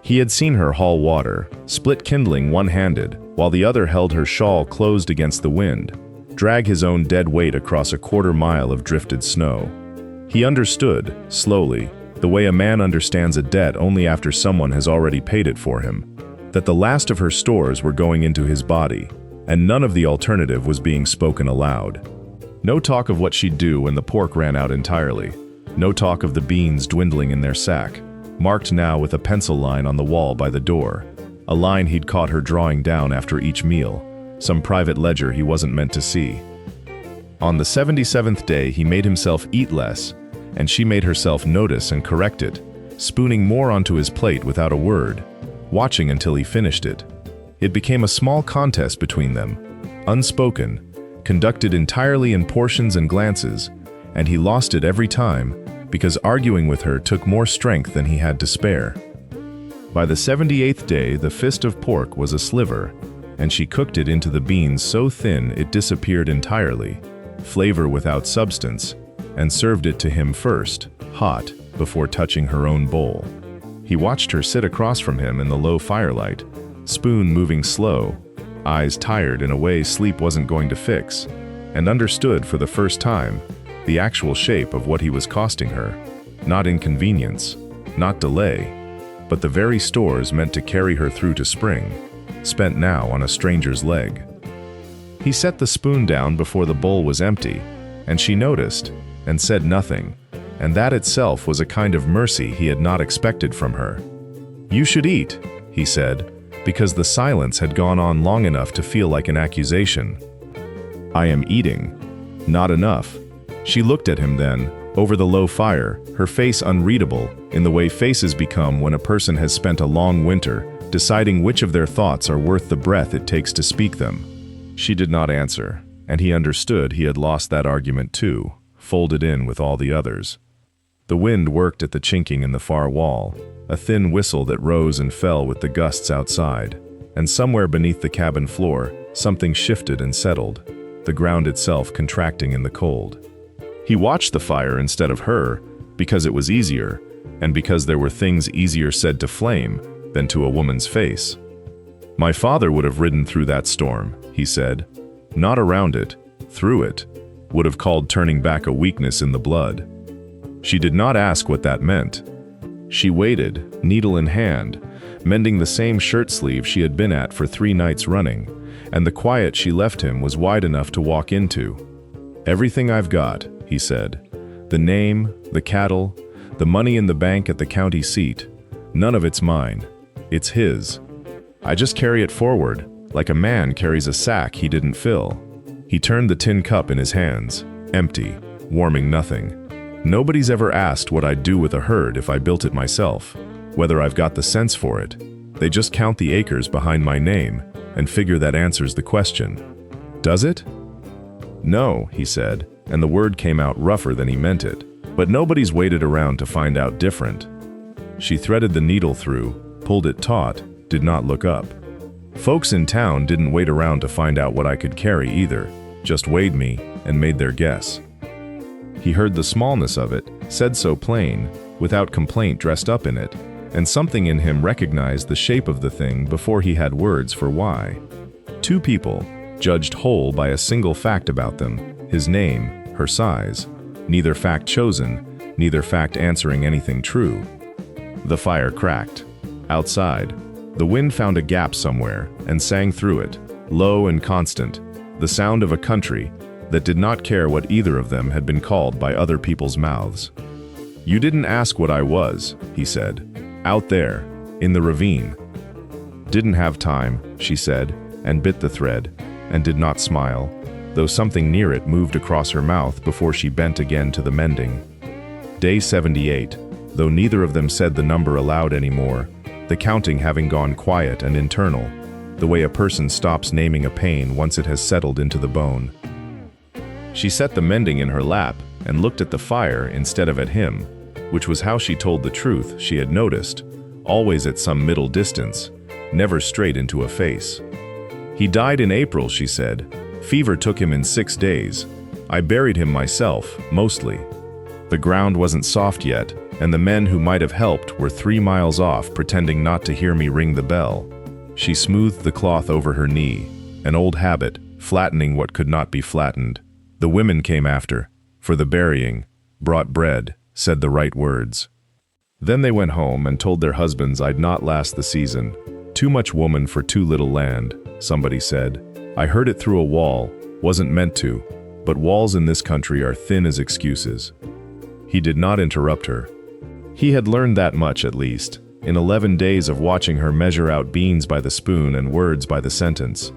He had seen her haul water, split kindling one-handed, while the other held her shawl closed against the wind, drag his own dead weight across a quarter-mile of drifted snow. He understood, slowly, the way a man understands a debt only after someone has already paid it for him, that the last of her stores were going into his body, and none of the alternative was being spoken aloud. No talk of what she'd do when the pork ran out entirely. No talk of the beans dwindling in their sack, marked now with a pencil line on the wall by the door, a line he'd caught her drawing down after each meal, some private ledger he wasn't meant to see. On the 77th day he made himself eat less, and she made herself notice and correct it, spooning more onto his plate without a word, watching until he finished it. It became a small contest between them, unspoken, conducted entirely in portions and glances, and he lost it every time, because arguing with her took more strength than he had to spare. By the 78th day, the fist of pork was a sliver, and she cooked it into the beans so thin it disappeared entirely, flavor without substance, and served it to him first, hot, before touching her own bowl. He watched her sit across from him in the low firelight, spoon moving slow, eyes tired in a way sleep wasn't going to fix, and understood for the first time the actual shape of what he was costing her. Not inconvenience, not delay, but the very stores meant to carry her through to spring, spent now on a stranger's leg. He set the spoon down before the bowl was empty, and she noticed, and said nothing, and that itself was a kind of mercy he had not expected from her. "You should eat," he said, because the silence had gone on long enough to feel like an accusation. "I am eating." "Not enough." She looked at him then, over the low fire, her face unreadable, in the way faces become when a person has spent a long winter, deciding which of their thoughts are worth the breath it takes to speak them. She did not answer, and he understood he had lost that argument too, folded in with all the others. The wind worked at the chinking in the far wall, a thin whistle that rose and fell with the gusts outside, and somewhere beneath the cabin floor, something shifted and settled, the ground itself contracting in the cold. He watched the fire instead of her, because it was easier, and because there were things easier said to flame than to a woman's face. "My father would have ridden through that storm," he said. "Not around it, through it," would have called turning back a weakness in the blood. She did not ask what that meant. She waited, needle in hand, mending the same shirt sleeve she had been at for 3 nights running, and the quiet she left him was wide enough to walk into. "Everything I've got," he said. "The name, the cattle, the money in the bank at the county seat. None of it's mine. It's his. I just carry it forward, like a man carries a sack he didn't fill." He turned the tin cup in his hands, empty, warming nothing. "Nobody's ever asked what I'd do with a herd if I built it myself, whether I've got the sense for it. They just count the acres behind my name and figure that answers the question. Does it?" "No," he said, and the word came out rougher than he meant it. "But nobody's waited around to find out different." She threaded the needle through, pulled it taut, did not look up. "Folks in town didn't wait around to find out what I could carry either, just weighed me and made their guess." He heard the smallness of it, said so plain, without complaint dressed up in it, and something in him recognized the shape of the thing before he had words for why. 2 people, judged whole by a single fact about them, his name, her size, neither fact chosen, neither fact answering anything true. The fire cracked. Outside, the wind found a gap somewhere and sang through it, low and constant, the sound of a country that did not care what either of them had been called by other people's mouths. "You didn't ask what I was," he said. "Out there, in the ravine." "Didn't have time," she said, and bit the thread, and did not smile, though something near it moved across her mouth before she bent again to the mending. Day 78, though neither of them said the number aloud anymore, the counting having gone quiet and internal, the way a person stops naming a pain once it has settled into the bone. She set the mending in her lap and looked at the fire instead of at him, which was how she told the truth she had noticed, always at some middle distance, never straight into a face. "He died in April," she said. "Fever took him in 6 days. I buried him myself, mostly." The ground wasn't soft yet, and the men who might have helped were 3 miles off pretending not to hear me ring the bell. She smoothed the cloth over her knee, an old habit, flattening what could not be flattened. The women came after, for the burying, brought bread, said the right words. Then they went home and told their husbands I'd not last the season. "Too much woman for too little land," somebody said. "I heard it through a wall, wasn't meant to, but walls in this country are thin as excuses." He did not interrupt her. He had learned that much at least, in 11 days of watching her measure out beans by the spoon and words by the sentence.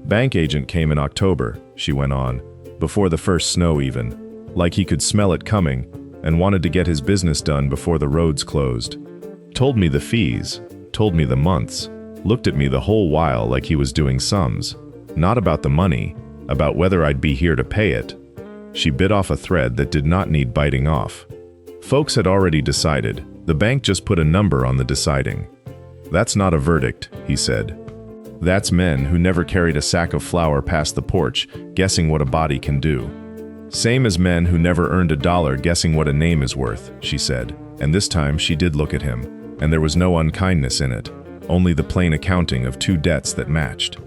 "Bank agent came in October," she went on, "before the first snow even, like he could smell it coming, and wanted to get his business done before the roads closed. Told me the fees, told me the months, looked at me the whole while like he was doing sums. Not about the money, about whether I'd be here to pay it." She bit off a thread that did not need biting off. "Folks had already decided. The bank just put a number on the deciding." "That's not a verdict," he said. "That's men who never carried a sack of flour past the porch, guessing what a body can do. Same as men who never earned a dollar guessing what a name is worth," she said, and this time she did look at him, and there was no unkindness in it, only the plain accounting of 2 debts that matched.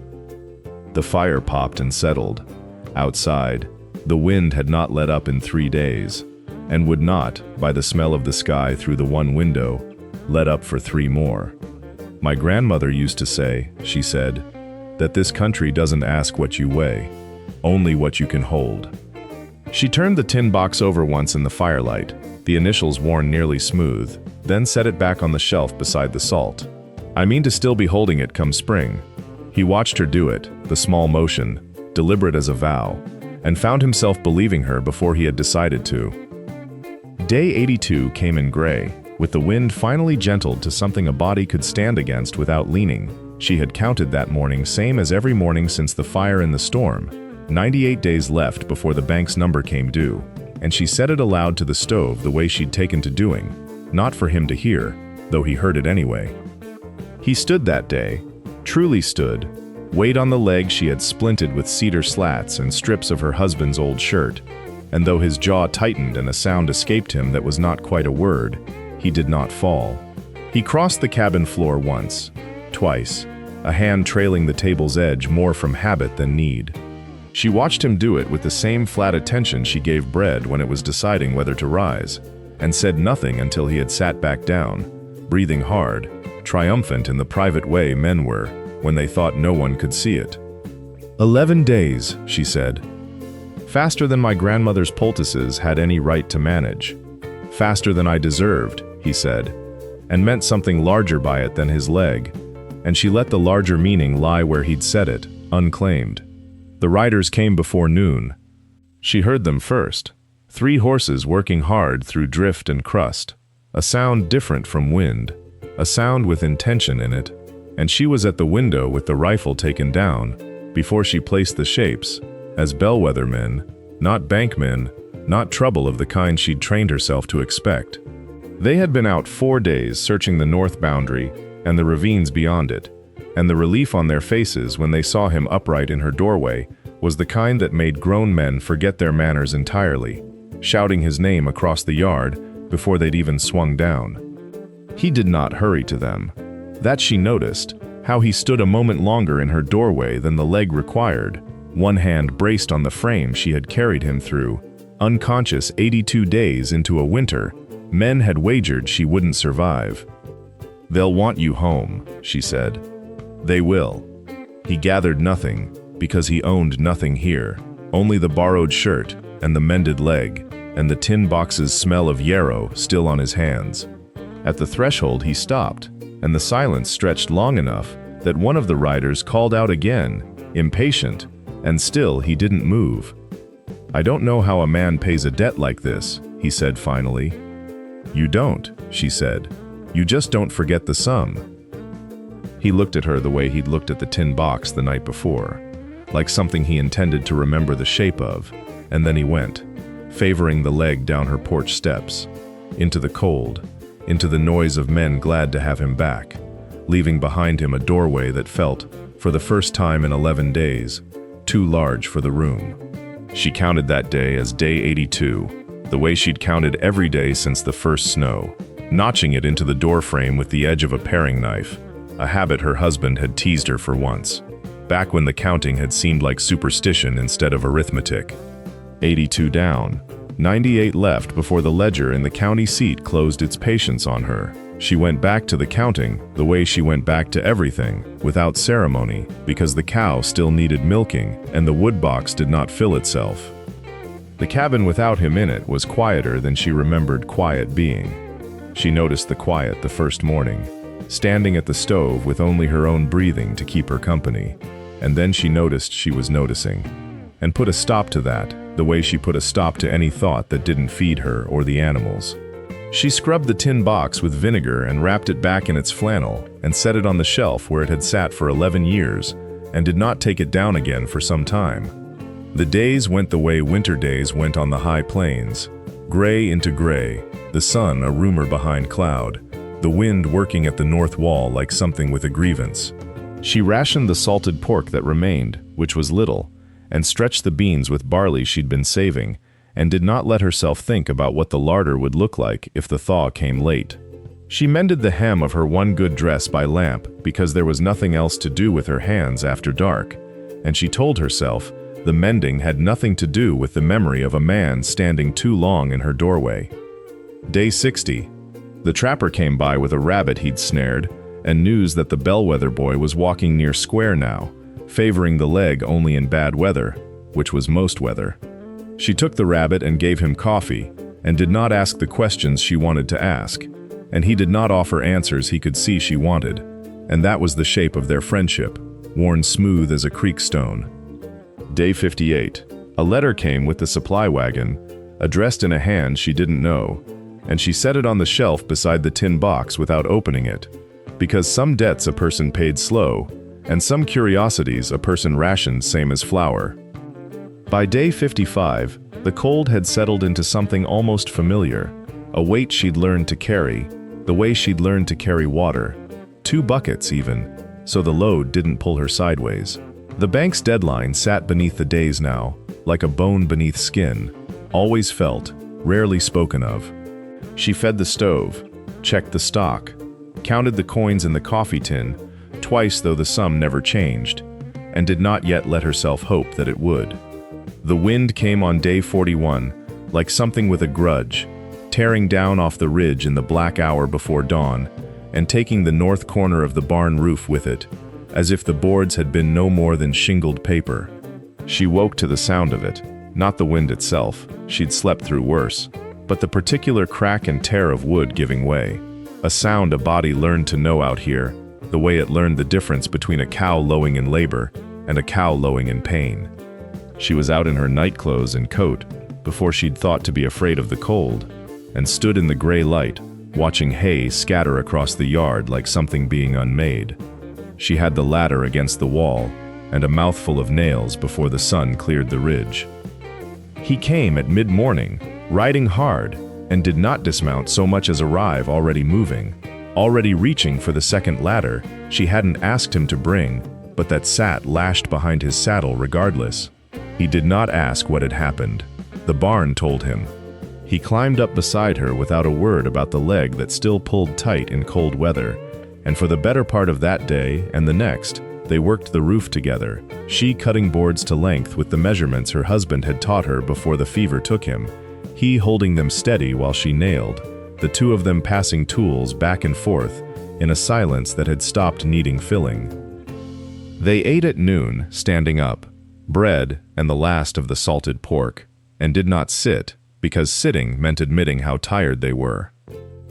The fire popped and settled. Outside, the wind had not let up in 3 days, and would not, by the smell of the sky through the one window, let up for 3 more. "My grandmother used to say," she said, that this country doesn't ask what you weigh, only what you can hold. She turned the tin box over once in the firelight, the initials worn nearly smooth, then set it back on the shelf beside the salt. I mean to still be holding it come spring. He watched her do it, the small motion, deliberate as a vow, and found himself believing her before he had decided to. Day 82 came in gray, with the wind finally gentled to something a body could stand against without leaning. She had counted that morning same as every morning since the fire in the storm, 98 days left before the bank's number came due, and she said it aloud to the stove the way she'd taken to doing, not for him to hear, though he heard it anyway. He stood that day, truly stood, weight on the leg she had splinted with cedar slats and strips of her husband's old shirt, and though his jaw tightened and a sound escaped him that was not quite a word, he did not fall. He crossed the cabin floor once, twice, a hand trailing the table's edge more from habit than need. She watched him do it with the same flat attention she gave bread when it was deciding whether to rise, and said nothing until he had sat back down, breathing hard, triumphant in the private way men were when they thought no one could see it. 11 days, she said. Faster than my grandmother's poultices had any right to manage. Faster than I deserved, he said, and meant something larger by it than his leg, and she let the larger meaning lie where he'd said it, unclaimed. The riders came before noon. She heard them first, 3 horses working hard through drift and crust, a sound different from wind, a sound with intention in it, and she was at the window with the rifle taken down, before she placed the shapes, as bellwether men, not bankmen, not trouble of the kind she'd trained herself to expect. They had been out 4 days searching the north boundary and the ravines beyond it, and the relief on their faces when they saw him upright in her doorway was the kind that made grown men forget their manners entirely, shouting his name across the yard before they'd even swung down. He did not hurry to them. That she noticed, how he stood a moment longer in her doorway than the leg required, one hand braced on the frame she had carried him through, unconscious 82 days into a winter men had wagered she wouldn't survive. "They'll want you home," she said. "They will." He gathered nothing, because he owned nothing here, only the borrowed shirt and the mended leg, and the tin box's smell of yarrow still on his hands. At the threshold he stopped, and the silence stretched long enough that one of the riders called out again, impatient, and still he didn't move. "I don't know how a man pays a debt like this," he said finally. "You don't," she said. "You just don't forget the sum." He looked at her the way he'd looked at the tin box the night before, like something he intended to remember the shape of, and then he went, favoring the leg down her porch steps, into the cold, into the noise of men glad to have him back, leaving behind him a doorway that felt, for the first time in 11 days, too large for the room. She counted that day as day 82, the way she'd counted every day since the first snow, notching it into the doorframe with the edge of a paring knife, a habit her husband had teased her for once, back when the counting had seemed like superstition instead of arithmetic. 82 down, 98 left before the ledger in the county seat closed its patience on her. She went back to the counting the way she went back to everything, without ceremony, because the cow still needed milking and the wood box did not fill itself. The cabin without him in it was quieter than she remembered quiet being. She noticed the quiet the first morning, standing at the stove with only her own breathing to keep her company, and then she noticed she was noticing, and put a stop to that, the way she put a stop to any thought that didn't feed her or the animals. She scrubbed the tin box with vinegar and wrapped it back in its flannel and set it on the shelf where it had sat for 11 years and did not take it down again for some time. The days went the way winter days went on the high plains, gray into gray, the sun a rumor behind cloud, the wind working at the north wall like something with a grievance. She rationed the salted pork that remained, which was little, and stretched the beans with barley she'd been saving, and did not let herself think about what the larder would look like if the thaw came late. She mended the hem of her one good dress by lamp because there was nothing else to do with her hands after dark, and she told herself the mending had nothing to do with the memory of a man standing too long in her doorway. Day 60. The trapper came by with a rabbit he'd snared, and news that the bellwether boy was walking near square now, favoring the leg only in bad weather, which was most weather. She took the rabbit and gave him coffee, and did not ask the questions she wanted to ask, and he did not offer answers he could see she wanted, and that was the shape of their friendship, worn smooth as a creek stone. Day 58. A letter came with the supply wagon, addressed in a hand she didn't know, and she set it on the shelf beside the tin box without opening it, because some debts a person paid slow, and some curiosities a person rationed same as flour. By day 55, the cold had settled into something almost familiar, a weight she'd learned to carry, the way she'd learned to carry water, 2 buckets even, so the load didn't pull her sideways. The bank's deadline sat beneath the days now, like a bone beneath skin, always felt, rarely spoken of. She fed the stove, checked the stock, counted the coins in the coffee tin, twice though the sum never changed, and did not yet let herself hope that it would. The wind came on day 41, like something with a grudge, tearing down off the ridge in the black hour before dawn, and taking the north corner of the barn roof with it, as if the boards had been no more than shingled paper. She woke to the sound of it, not the wind itself, she'd slept through worse, but the particular crack and tear of wood giving way, a sound a body learned to know out here, the way it learned the difference between a cow lowing in labor and a cow lowing in pain. She was out in her nightclothes and coat before she'd thought to be afraid of the cold, and stood in the gray light, watching hay scatter across the yard like something being unmade. She had the ladder against the wall, and a mouthful of nails before the sun cleared the ridge. He came at mid-morning, riding hard, and did not dismount so much as arrive already moving, already reaching for the second ladder she hadn't asked him to bring, but that sat lashed behind his saddle regardless. He did not ask what had happened. The barn told him. He climbed up beside her without a word about the leg that still pulled tight in cold weather, and for the better part of that day and the next, they worked the roof together, she cutting boards to length with the measurements her husband had taught her before the fever took him, he holding them steady while she nailed, the two of them passing tools back and forth in a silence that had stopped needing filling. They ate at noon, standing up, bread and the last of the salted pork, and did not sit, because sitting meant admitting how tired they were.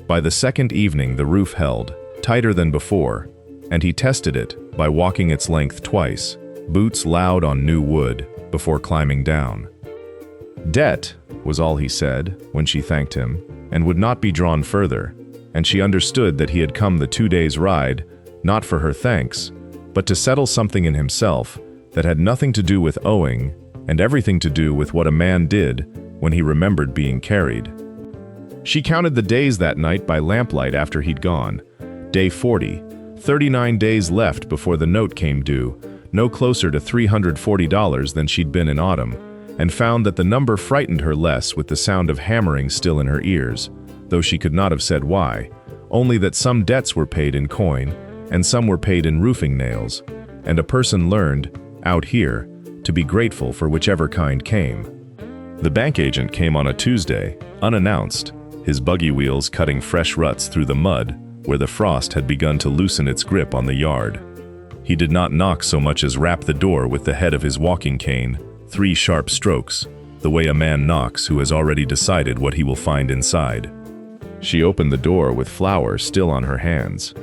By the second evening the roof held, tighter than before, and he tested it by walking its length twice, boots loud on new wood, before climbing down. Debt was all he said when she thanked him, and would not be drawn further, and she understood that he had come the 2 days' ride, not for her thanks, but to settle something in himself that had nothing to do with owing and everything to do with what a man did when he remembered being carried. She counted the days that night by lamplight after he'd gone. Day 40, 39 days left before the note came due, no closer to $340 than she'd been in autumn, and found that the number frightened her less with the sound of hammering still in her ears, though she could not have said why, only that some debts were paid in coin and some were paid in roofing nails, and a person learned, out here, to be grateful for whichever kind came. The bank agent came on a Tuesday, unannounced, his buggy wheels cutting fresh ruts through the mud where the frost had begun to loosen its grip on the yard. He did not knock so much as rap the door with the head of his walking cane, 3 sharp strokes, the way a man knocks who has already decided what he will find inside. She opened the door with flour still on her hands.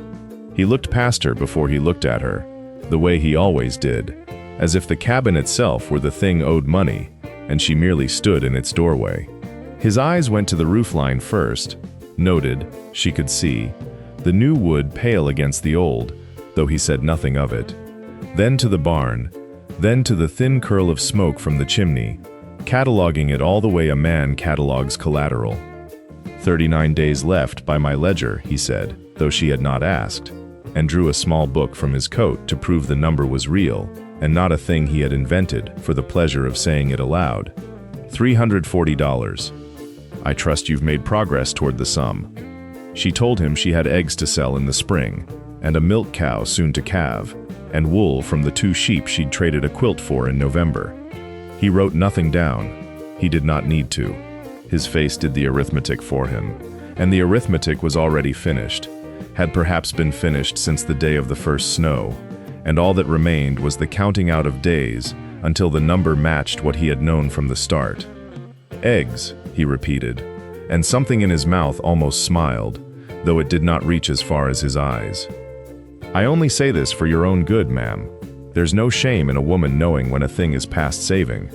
He looked past her before he looked at her, the way he always did, as if the cabin itself were the thing owed money, and she merely stood in its doorway. His eyes went to the roofline first, noted, she could see, the new wood pale against the old, though he said nothing of it. Then to the barn, then to the thin curl of smoke from the chimney, cataloging it all the way a man catalogs collateral. 39 days left by my ledger, he said, though she had not asked, and drew a small book from his coat to prove the number was real, and not a thing he had invented for the pleasure of saying it aloud. $340. I trust you've made progress toward the sum. She told him she had eggs to sell in the spring, and a milk cow soon to calve, and wool from the 2 sheep she'd traded a quilt for in November. He wrote nothing down. He did not need to. His face did the arithmetic for him, and the arithmetic was already finished, had perhaps been finished since the day of the first snow, and all that remained was the counting out of days until the number matched what he had known from the start. "Eggs," he repeated, and something in his mouth almost smiled, though it did not reach as far as his eyes. "I only say this for your own good, ma'am. There's no shame in a woman knowing when a thing is past saving.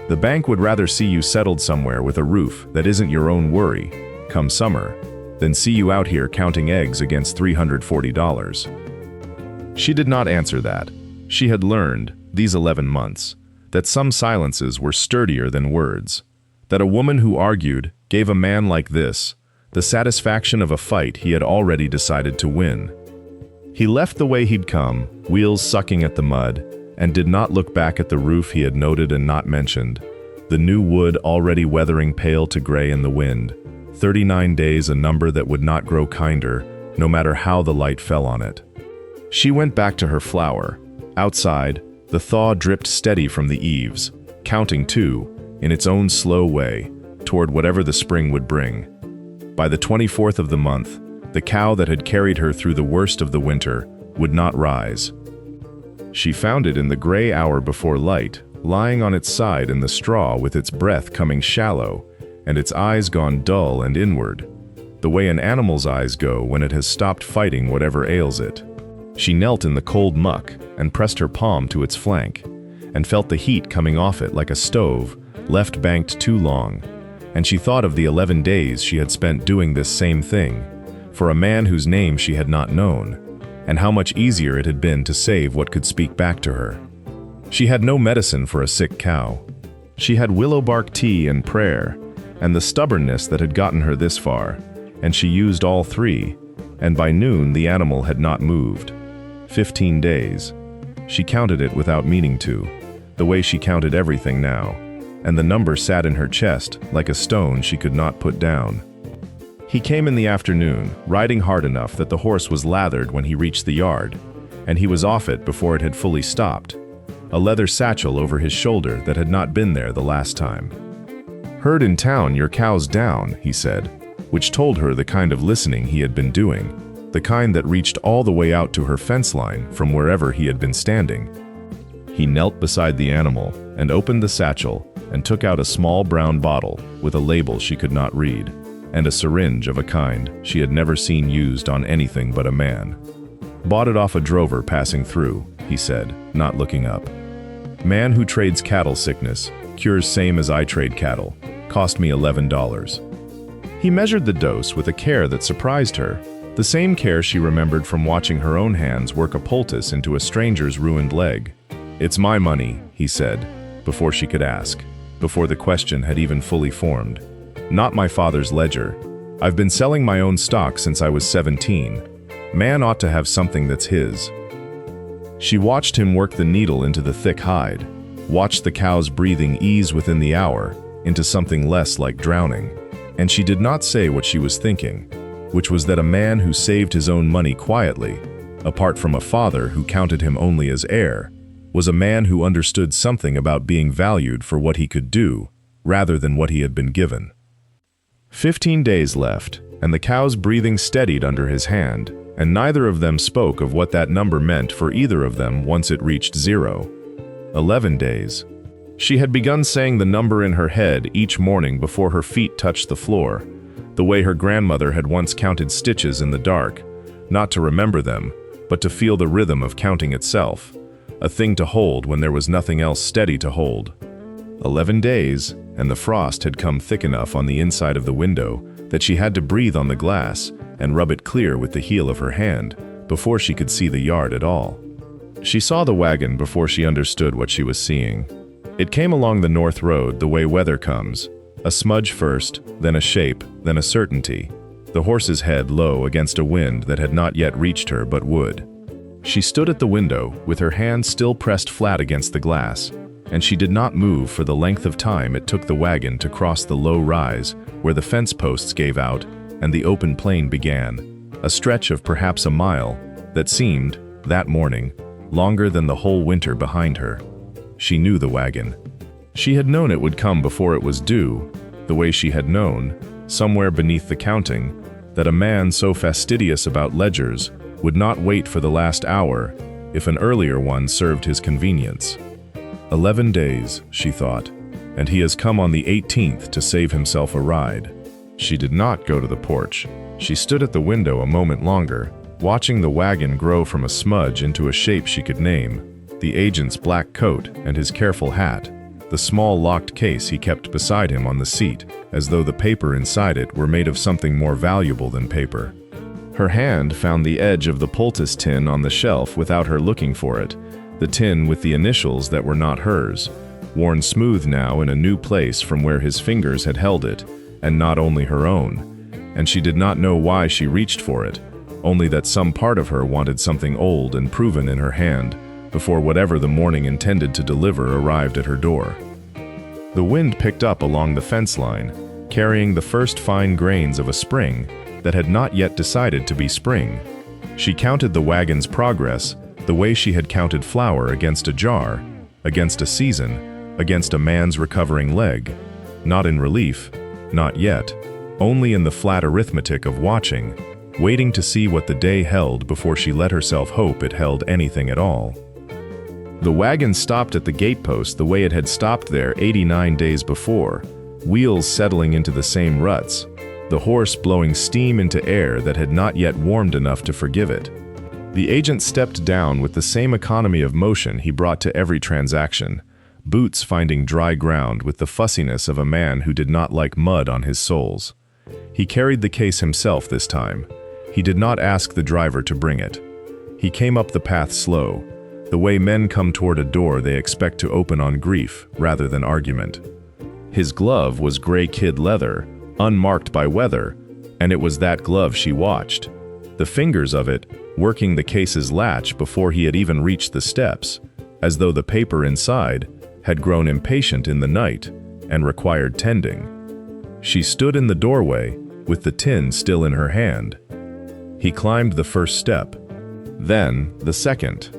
The bank would rather see you settled somewhere with a roof that isn't your own worry, come summer, than see you out here counting eggs against $340. She did not answer that. She had learned, these 11 months, that some silences were sturdier than words, that a woman who argued gave a man like this the satisfaction of a fight he had already decided to win. He left the way he'd come, wheels sucking at the mud, and did not look back at the roof he had noted and not mentioned, the new wood already weathering pale to gray in the wind, 39 days, a number that would not grow kinder, no matter how the light fell on it. She went back to her flower. Outside, the thaw dripped steady from the eaves, counting too, in its own slow way, toward whatever the spring would bring. By the 24th of the month, the cow that had carried her through the worst of the winter would not rise. She found it in the gray hour before light, lying on its side in the straw with its breath coming shallow, and its eyes gone dull and inward, the way an animal's eyes go when it has stopped fighting whatever ails it. She knelt in the cold muck and pressed her palm to its flank, and felt the heat coming off it like a stove, left banked too long, and she thought of the 11 days she had spent doing this same thing, for a man whose name she had not known, and how much easier it had been to save what could speak back to her. She had no medicine for a sick cow. She had willow bark tea and prayer, and the stubbornness that had gotten her this far, and she used all three, and by noon the animal had not moved. 15 days. She counted it without meaning to, the way she counted everything now, and the number sat in her chest like a stone she could not put down. He came in the afternoon, riding hard enough that the horse was lathered when he reached the yard, and he was off it before it had fully stopped, a leather satchel over his shoulder that had not been there the last time. "Heard in town your cow's down," he said, which told her the kind of listening he had been doing, the kind that reached all the way out to her fence line from wherever he had been standing. He knelt beside the animal and opened the satchel and took out a small brown bottle with a label she could not read, and a syringe of a kind she had never seen used on anything but a man. "Bought it off a drover passing through," he said, not looking up. "Man who trades cattle sickness, cures same as I trade cattle, cost me $11. He measured the dose with a care that surprised her, the same care she remembered from watching her own hands work a poultice into a stranger's ruined leg. "It's my money," he said, before she could ask, before the question had even fully formed. "Not my father's ledger. I've been selling my own stock since I was 17. Man ought to have something that's his." She watched him work the needle into the thick hide, watched the cow's breathing ease within the hour into something less like drowning, and she did not say what she was thinking, which was that a man who saved his own money quietly, apart from a father who counted him only as heir, was a man who understood something about being valued for what he could do, rather than what he had been given. 15 days left, and the cow's breathing steadied under his hand, and neither of them spoke of what that number meant for either of them once it reached 0. 11 days. She had begun saying the number in her head each morning before her feet touched the floor, the way her grandmother had once counted stitches in the dark, not to remember them, but to feel the rhythm of counting itself, a thing to hold when there was nothing else steady to hold. 11 days, and the frost had come thick enough on the inside of the window that she had to breathe on the glass and rub it clear with the heel of her hand before she could see the yard at all. She saw the wagon before she understood what she was seeing. It came along the north road the way weather comes, a smudge first, then a shape, then a certainty, the horse's head low against a wind that had not yet reached her but would. She stood at the window with her hand still pressed flat against the glass, and she did not move for the length of time it took the wagon to cross the low rise where the fence posts gave out and the open plain began, a stretch of perhaps a mile that seemed, that morning, longer than the whole winter behind her. She knew the wagon. She had known it would come before it was due, the way she had known, somewhere beneath the counting, that a man so fastidious about ledgers would not wait for the last hour if an earlier one served his convenience. 11 days, she thought, and he has come on the 18th to save himself a ride. She did not go to the porch. She stood at the window a moment longer, watching the wagon grow from a smudge into a shape she could name, the agent's black coat and his careful hat, the small locked case he kept beside him on the seat, as though the paper inside it were made of something more valuable than paper. Her hand found the edge of the poultice tin on the shelf without her looking for it, the tin with the initials that were not hers, worn smooth now in a new place from where his fingers had held it, and not only her own. And she did not know why she reached for it, only that some part of her wanted something old and proven in her hand, before whatever the morning intended to deliver arrived at her door. The wind picked up along the fence line, carrying the first fine grains of a spring that had not yet decided to be spring. She counted the wagon's progress the way she had counted flour against a jar, against a season, against a man's recovering leg. Not in relief, not yet, only in the flat arithmetic of watching, waiting to see what the day held before she let herself hope it held anything at all. The wagon stopped at the gatepost the way it had stopped there 89 days before, wheels settling into the same ruts, the horse blowing steam into air that had not yet warmed enough to forgive it. The agent stepped down with the same economy of motion he brought to every transaction, boots finding dry ground with the fussiness of a man who did not like mud on his soles. He carried the case himself this time. He did not ask the driver to bring it. He came up the path slow, the way men come toward a door they expect to open on grief rather than argument. His glove was gray kid leather, unmarked by weather, and it was that glove she watched. The fingers of it working the case's latch before he had even reached the steps, as though the paper inside had grown impatient in the night and required tending. She stood in the doorway with the tin still in her hand. He climbed the first step, then the second.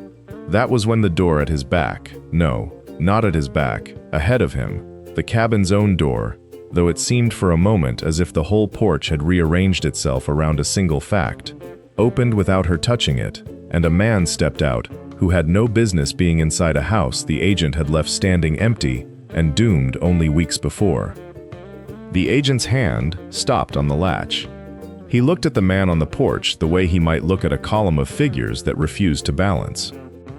That was when the door at his back, no, not at his back, ahead of him, the cabin's own door, though it seemed for a moment as if the whole porch had rearranged itself around a single fact, opened without her touching it, and a man stepped out who had no business being inside a house the agent had left standing empty and doomed only weeks before. The agent's hand stopped on the latch. He looked at the man on the porch the way he might look at a column of figures that refused to balance.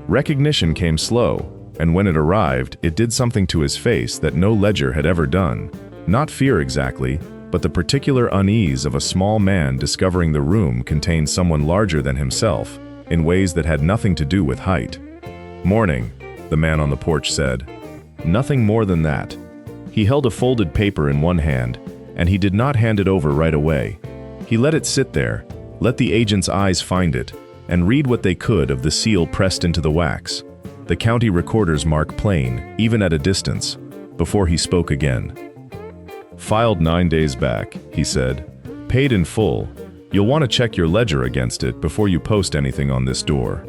Recognition came slow, and when it arrived, it did something to his face that no ledger had ever done. Not fear exactly, but the particular unease of a small man discovering the room contained someone larger than himself, in ways that had nothing to do with height. "Morning," the man on the porch said. Nothing more than that. He held a folded paper in one hand, and he did not hand it over right away. He let it sit there, let the agent's eyes find it, and read what they could of the seal pressed into the wax, the county recorder's mark plain, even at a distance, before he spoke again. "Filed 9 days back," he said. "Paid in full. You'll want to check your ledger against it before you post anything on this door."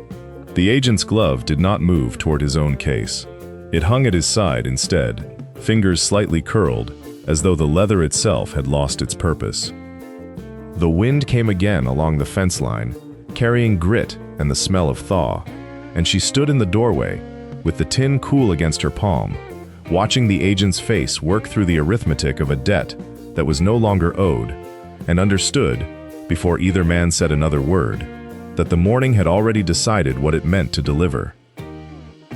The agent's glove did not move toward his own case. It hung at his side instead, fingers slightly curled, as though the leather itself had lost its purpose. The wind came again along the fence line, carrying grit and the smell of thaw, and she stood in the doorway, with the tin cool against her palm, watching the agent's face work through the arithmetic of a debt that was no longer owed, and understood, before either man said another word, that the morning had already decided what it meant to deliver.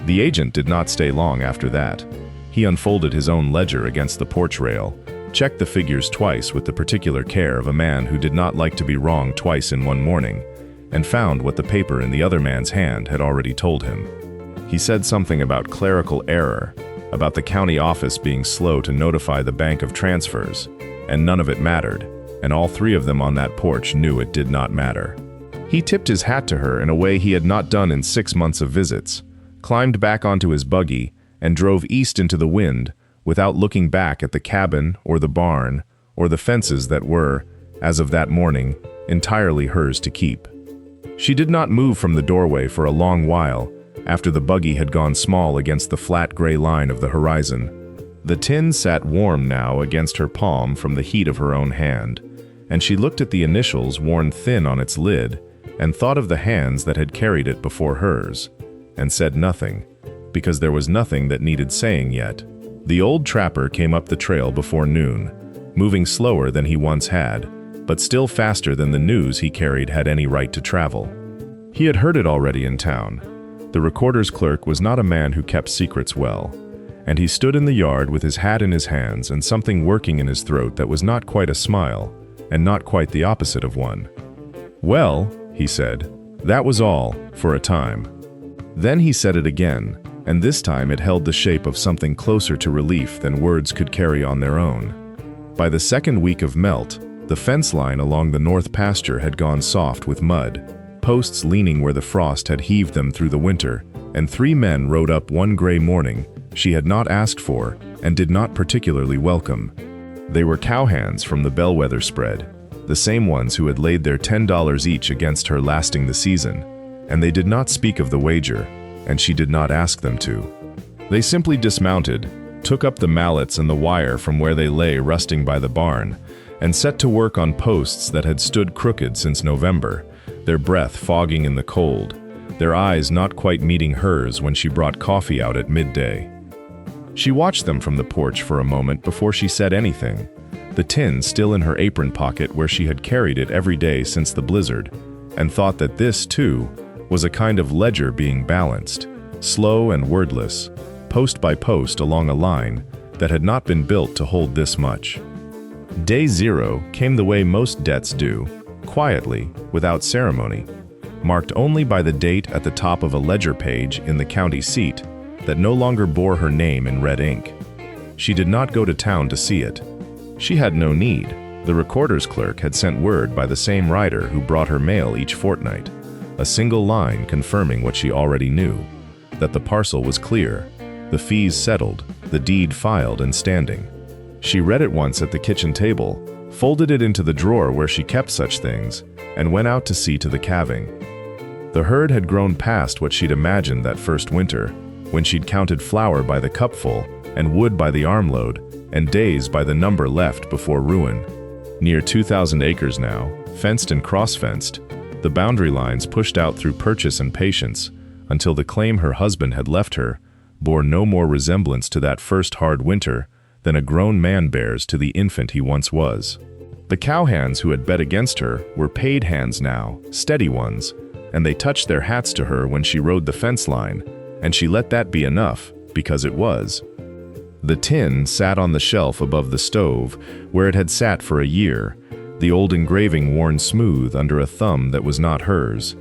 The agent did not stay long after that. He unfolded his own ledger against the porch rail, checked the figures twice with the particular care of a man who did not like to be wrong twice in one morning, and found what the paper in the other man's hand had already told him. He said something about clerical error, about the county office being slow to notify the bank of transfers, and none of it mattered, and all three of them on that porch knew it did not matter. He tipped his hat to her in a way he had not done in 6 months of visits, climbed back onto his buggy, and drove east into the wind, without looking back at the cabin or the barn or the fences that were, as of that morning, entirely hers to keep. She did not move from the doorway for a long while after the buggy had gone small against the flat gray line of the horizon. The tin sat warm now against her palm from the heat of her own hand, and she looked at the initials worn thin on its lid and thought of the hands that had carried it before hers. and said nothing, because there was nothing that needed saying yet. The old trapper came up the trail before noon, moving slower than he once had, but still faster than the news he carried had any right to travel. He had heard it already in town. The recorder's clerk was not a man who kept secrets well, and he stood in the yard with his hat in his hands and something working in his throat that was not quite a smile, and not quite the opposite of one. "Well," he said, "that was all, for a time." Then he said it again, and this time it held the shape of something closer to relief than words could carry on their own. By the second week of melt, the fence line along the north pasture had gone soft with mud, posts leaning where the frost had heaved them through the winter, and 3 men rode up one gray morning she had not asked for and did not particularly welcome. They were cowhands from the bellwether spread, the same ones who had laid their $10 each against her lasting the season, and they did not speak of the wager, and she did not ask them to. They simply dismounted, took up the mallets and the wire from where they lay rusting by the barn, and set to work on posts that had stood crooked since November, their breath fogging in the cold, their eyes not quite meeting hers when she brought coffee out at midday. She watched them from the porch for a moment before she said anything, the tin still in her apron pocket where she had carried it every day since the blizzard, and thought that this, too, was a kind of ledger being balanced, slow and wordless, post by post along a line that had not been built to hold this much. Day 0 came the way most debts do, quietly, without ceremony, marked only by the date at the top of a ledger page in the county seat that no longer bore her name in red ink. She did not go to town to see it. She had no need. The recorder's clerk had sent word by the same rider who brought her mail each fortnight, a single line confirming what she already knew, that the parcel was clear, the fees settled, the deed filed and standing. She read it once at the kitchen table, folded it into the drawer where she kept such things, and went out to see to the calving. The herd had grown past what she'd imagined that first winter, when she'd counted flour by the cupful and wood by the armload, and days by the number left before ruin. Near 2,000 acres now, fenced and cross-fenced, the boundary lines pushed out through purchase and patience, until the claim her husband had left her bore no more resemblance to that first hard winter than a grown man bears to the infant he once was. The cowhands who had bet against her were paid hands now, steady ones, and they touched their hats to her when she rode the fence line, and she let that be enough, because it was. The tin sat on the shelf above the stove, where it had sat for a year, the old engraving worn smooth under a thumb that was not hers,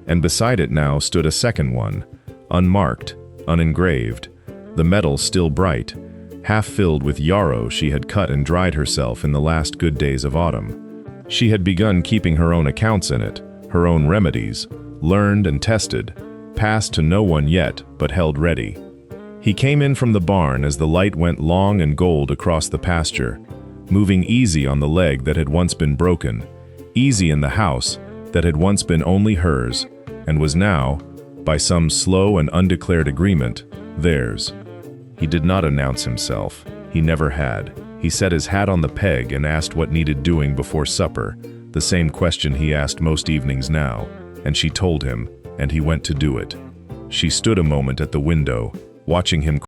and beside it now stood a second one, unmarked, unengraved, the metal still bright, half filled with yarrow she had cut and dried herself in the last good days of autumn. She had begun keeping her own accounts in it, her own remedies, learned and tested, passed to no one yet, but held ready. He came in from the barn as the light went long and gold across the pasture, moving easy on the leg that had once been broken, easy in the house that had once been only hers, and was now, by some slow and undeclared agreement, theirs. He did not announce himself. He never had. He set his hat on the peg and asked what needed doing before supper, the same question he asked most evenings now, and she told him, and he went to do it. She stood a moment at the window, watching him